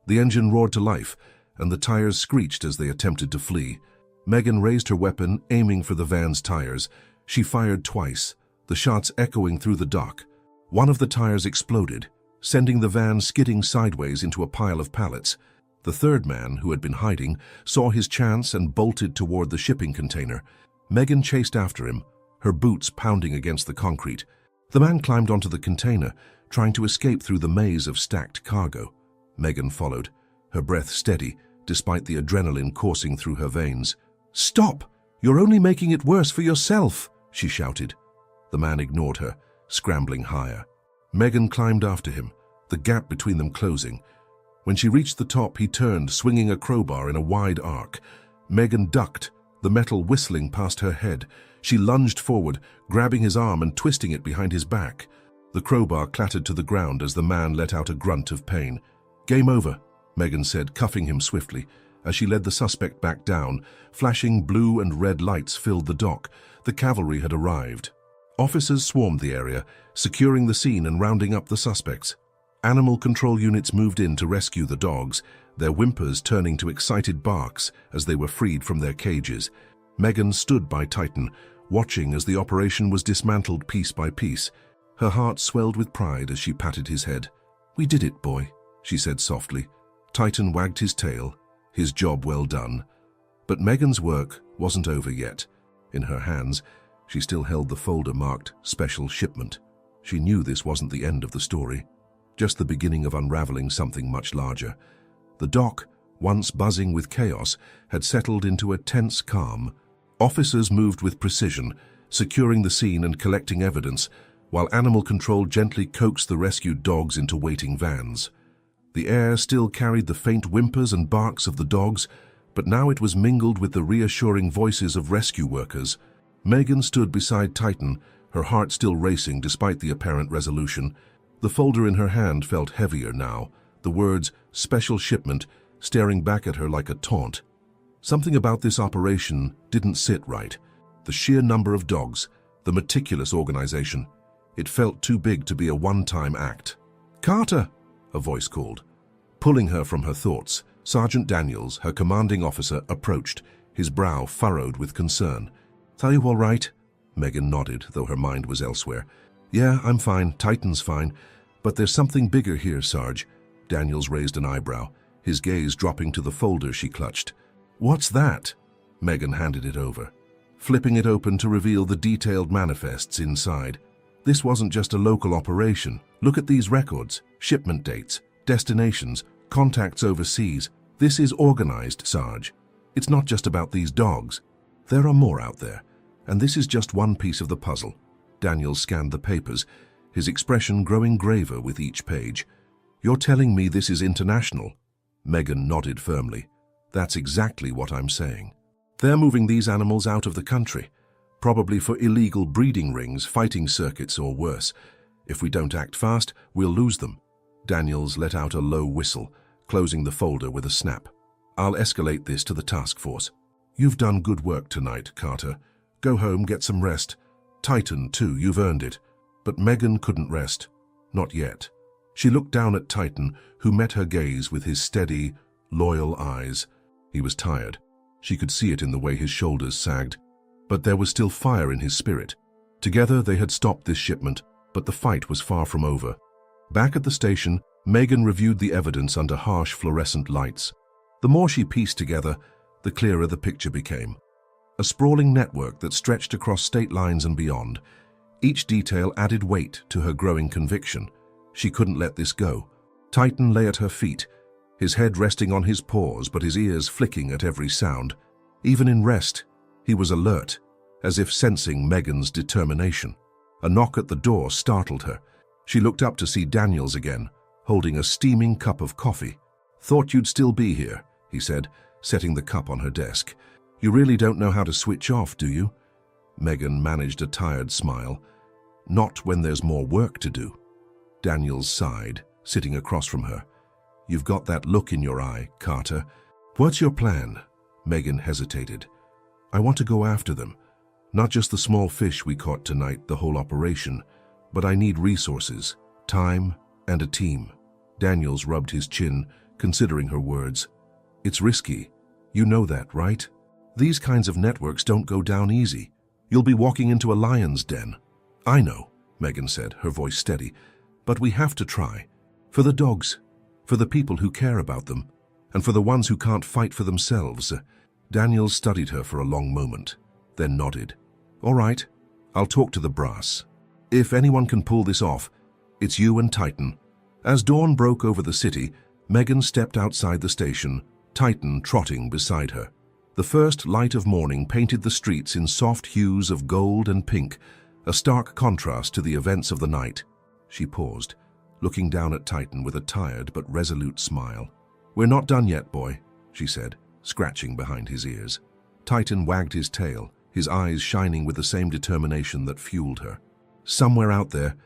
A: The engine roared to life, and the tires screeched as they attempted to flee. Megan raised her weapon, aiming for the van's tires. She fired twice, the shots echoing through the dock. One of the tires exploded, sending the van skidding sideways into a pile of pallets. The third man, who had been hiding, saw his chance and bolted toward the shipping container. Megan chased after him, her boots pounding against the concrete. The man climbed onto the container, trying to escape through the maze of stacked cargo. Megan followed, her breath steady, despite the adrenaline coursing through her veins. "Stop! You're only making it worse for yourself!" she shouted. The man ignored her, scrambling higher. Megan climbed after him, the gap between them closing. When she reached the top, he turned, swinging a crowbar in a wide arc. Megan ducked, the metal whistling past her head. She lunged forward, grabbing his arm and twisting it behind his back. The crowbar clattered to the ground as the man let out a grunt of pain. "Game over," Megan said, cuffing him swiftly. As she led the suspect back down, flashing blue and red lights filled the dock. The cavalry had arrived. Officers swarmed the area, securing the scene and rounding up the suspects. Animal control units moved in to rescue the dogs, their whimpers turning to excited barks as they were freed from their cages. Megan stood by Titan, watching as the operation was dismantled piece by piece. Her heart swelled with pride as she patted his head. "We did it, boy," she said softly. Titan wagged his tail, his job well done. But Megan's work wasn't over yet. In her hands, she still held the folder marked Special Shipment. She knew this wasn't the end of the story, just the beginning of unraveling something much larger. The dock, once buzzing with chaos, had settled into a tense calm. Officers moved with precision, securing the scene and collecting evidence, while animal control gently coaxed the rescued dogs into waiting vans. The air still carried the faint whimpers and barks of the dogs, but now it was mingled with the reassuring voices of rescue workers. Megan stood beside Titan, her heart still racing despite the apparent resolution. The folder in her hand felt heavier now, the words "Special Shipment" staring back at her like a taunt. Something about this operation didn't sit right. The sheer number of dogs, the meticulous organization. It felt too big to be a one-time act. "Carter!" a voice called, pulling her from her thoughts. Sergeant Daniels, her commanding officer, approached, his brow furrowed with concern. "Are you all right?" Megan nodded, though her mind was elsewhere. "Yeah, I'm fine. Titan's fine. But there's something bigger here, Sarge." Daniels raised an eyebrow, his gaze dropping to the folder she clutched. "What's that?" Megan handed it over, flipping it open to reveal the detailed manifests inside. This wasn't just a local operation. Look at these records, shipment dates, destinations, contacts overseas. This is organized, Sarge. It's not just about these dogs. There are more out there, and this is just one piece of the puzzle. Daniel scanned the papers, his expression growing graver with each page. "You're telling me this is international?" Megan nodded firmly. "That's exactly what I'm saying. They're moving these animals out of the country, probably for illegal breeding rings, fighting circuits, or worse. If we don't act fast, we'll lose them." Daniels let out a low whistle, closing the folder with a snap. "I'll escalate this to the task force. You've done good work tonight, Carter. Go home, get some rest. Titan, too, you've earned it." But Megan couldn't rest. Not yet. She looked down at Titan, who met her gaze with his steady, loyal eyes. He was tired. She could see it in the way his shoulders sagged. But there was still fire in his spirit. Together they had stopped this shipment, but the fight was far from over. Back at the station, Megan reviewed the evidence under harsh fluorescent lights. The more she pieced together, the clearer the picture became. A sprawling network that stretched across state lines and beyond. Each detail added weight to her growing conviction. She couldn't let this go. Titan lay at her feet, his head resting on his paws but his ears flicking at every sound. Even in rest, he was alert, as if sensing Megan's determination. A knock at the door startled her. She looked up to see Daniels again, holding a steaming cup of coffee. "Thought you'd still be here," he said, setting the cup on her desk. "You really don't know how to switch off, do you?" Megan managed a tired smile. "Not when there's more work to do." Daniels sighed, sitting across from her. "You've got that look in your eye, Carter. What's your plan?" Megan hesitated. "I want to go after them. Not just the small fish we caught tonight, the whole operation. But I need resources, time, and a team." Daniels rubbed his chin, considering her words. "It's risky. You know that, right? These kinds of networks don't go down easy. You'll be walking into a lion's den." "I know," Megan said, her voice steady. "But we have to try. For the dogs, for the people who care about them, and for the ones who can't fight for themselves." Daniels studied her for a long moment, then nodded. "All right, I'll talk to the brass. If anyone can pull this off, it's you and Titan." As dawn broke over the city, Megan stepped outside the station, Titan trotting beside her. The first light of morning painted the streets in soft hues of gold and pink, a stark contrast to the events of the night. She paused, looking down at Titan with a tired but resolute smile. "We're not done yet, boy," she said, scratching behind his ears. Titan wagged his tail, his eyes shining with the same determination that fueled her. Somewhere out there,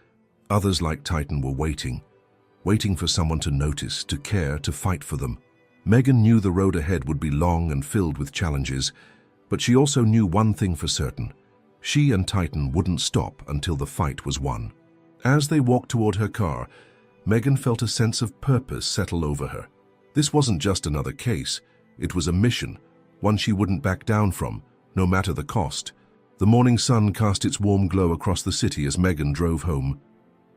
A: others like Titan were waiting for someone to notice, to care, to fight for them. Megan knew the road ahead would be long and filled with challenges, but she also knew one thing for certain. She and Titan wouldn't stop until the fight was won. As they walked toward her car, Megan felt a sense of purpose settle over her. This wasn't just another case, it was a mission, one she wouldn't back down from, no matter the cost. The morning sun cast its warm glow across the city as Megan drove home,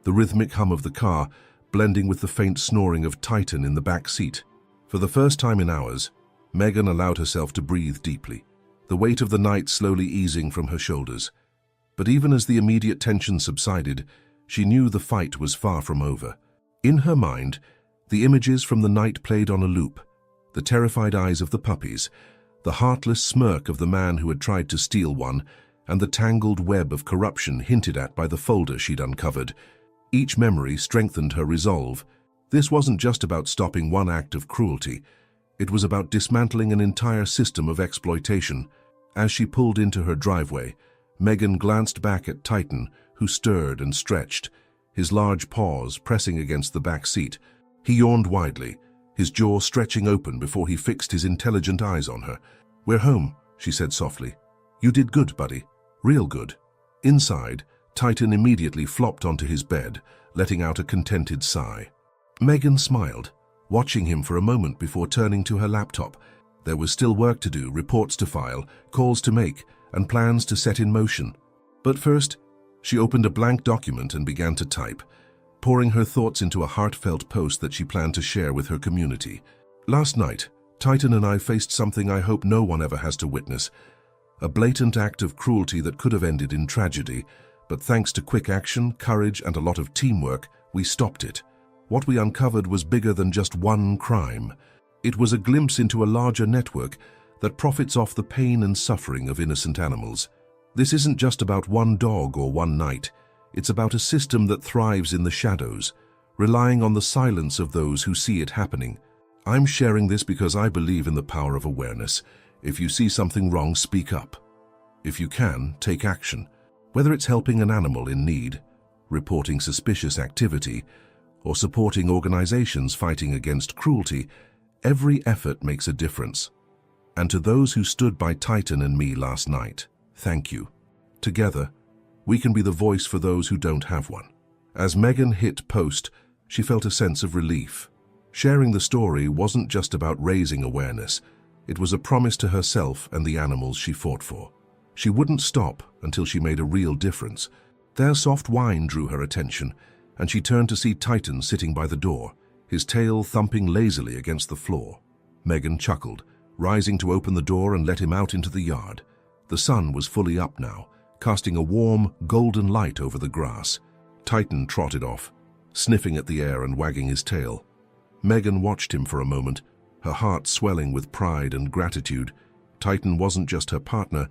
A: the rhythmic hum of the car blending with the faint snoring of Titan in the back seat. For the first time in hours, Megan allowed herself to breathe deeply, the weight of the night slowly easing from her shoulders. But even as the immediate tension subsided, she knew the fight was far from over. In her mind, the images from the night played on a loop, the terrified eyes of the puppies, the heartless smirk of the man who had tried to steal one, and the tangled web of corruption hinted at by the folder she'd uncovered. Each memory strengthened her resolve. This wasn't just about stopping one act of cruelty. It was about dismantling an entire system of exploitation. As she pulled into her driveway, Megan glanced back at Titan, who stirred and stretched, his large paws pressing against the back seat. He yawned widely, his jaw stretching open before he fixed his intelligent eyes on her. "We're home," she said softly. "You did good, buddy. Real good." Inside, Titan immediately flopped onto his bed, letting out a contented sigh. Megan smiled. watching him for a moment before turning to her laptop. There was still work to do, reports to file, calls to make, and plans to set in motion. But first, she opened a blank document and began to type, pouring her thoughts into a heartfelt post that she planned to share with her community. Last night, Titan and I faced something I hope no one ever has to witness. A blatant act of cruelty that could have ended in tragedy, but thanks to quick action, courage, and a lot of teamwork, we stopped it. What we uncovered was bigger than just one crime. It was a glimpse into a larger network that profits off the pain and suffering of innocent animals. This isn't just about one dog or one night. It's about a system that thrives in the shadows, relying on the silence of those who see it happening. I'm sharing this because I believe in the power of awareness. If you see something wrong, speak up. If you can, take action. Whether it's helping an animal in need, reporting suspicious activity, or supporting organizations fighting against cruelty, every effort makes a difference. And to those who stood by Titan and me last night, thank you. Together, we can be the voice for those who don't have one. As Megan hit post, she felt a sense of relief. Sharing the story wasn't just about raising awareness. It was a promise to herself and the animals she fought for. She wouldn't stop until she made a real difference. Their soft whine drew her attention, and she turned to see Titan sitting by the door, his tail thumping lazily against the floor. Megan chuckled, rising to open the door and let him out into the yard. The sun was fully up now, casting a warm, golden light over the grass. Titan trotted off, sniffing at the air and wagging his tail. Megan watched him for a moment, her heart swelling with pride and gratitude. Titan wasn't just her partner,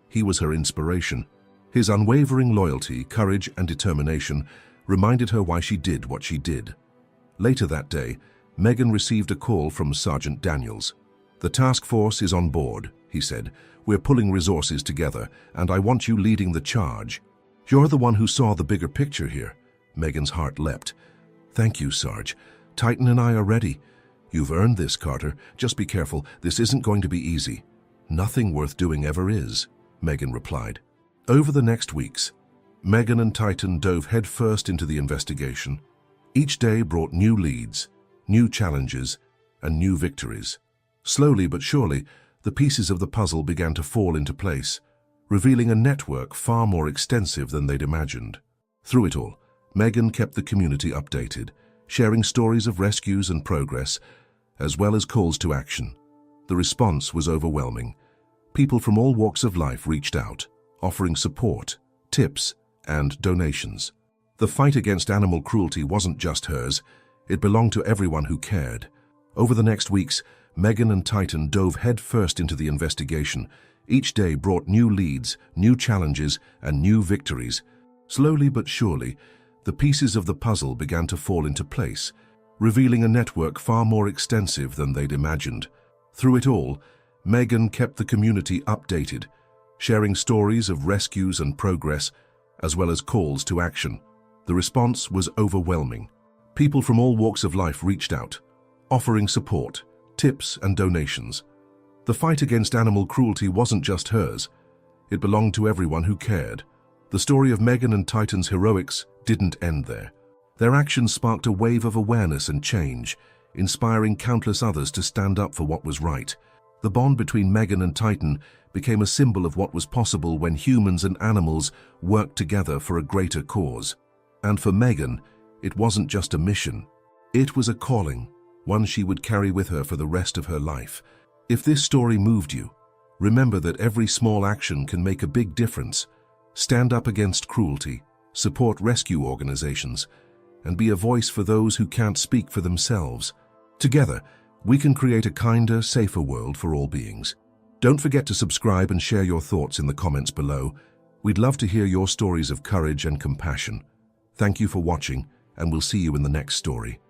A: he was her inspiration. His unwavering loyalty, courage, and determination reminded her why she did what she did. Later that day, Megan received a call from Sergeant Daniels. "The task force is on board," he said. "We're pulling resources together, and I want you leading the charge." "You're the one who saw the bigger picture here." Megan's heart leapt. "Thank you, Sarge. Titan and I are ready." "You've earned this, Carter. Just be careful. This isn't going to be easy." "Nothing worth doing ever is," Megan replied. Over the next weeks, Megan and Titan dove headfirst into the investigation. Each day brought new leads, new challenges, and new victories. Slowly but surely, the pieces of the puzzle began to fall into place, revealing a network far more extensive than they'd imagined. Through it all, Megan kept the community updated, sharing stories of rescues and progress, as well as calls to action. The response was overwhelming. People from all walks of life reached out, offering support, tips, and donations. The fight against animal cruelty wasn't just hers, it belonged to everyone who cared. Over the next weeks, Megan and Titan dove headfirst into the investigation. Each day brought new leads, new challenges, and new victories. Slowly but surely, the pieces of the puzzle began to fall into place, revealing a network far more extensive than they'd imagined. Through it all, Megan kept the community updated, sharing stories of rescues and progress, as well as calls to action. The response was overwhelming. People from all walks of life reached out, offering support, tips, and donations. The fight against animal cruelty wasn't just hers. It belonged to everyone who cared. The story of Megan and Titan's heroics didn't end there. Their actions sparked a wave of awareness and change, inspiring countless others to stand up for what was right. The bond between Megan and Titan became a symbol of what was possible when humans and animals worked together for a greater cause. And for Megan, it wasn't just a mission. It was a calling, one she would carry with her for the rest of her life. If this story moved you, remember that every small action can make a big difference. Stand up against cruelty, support rescue organizations, and be a voice for those who can't speak for themselves. Together, we can create a kinder, safer world for all beings. Don't forget to subscribe and share your thoughts in the comments below. We'd love to hear your stories of courage and compassion. Thank you for watching, and we'll see you in the next story.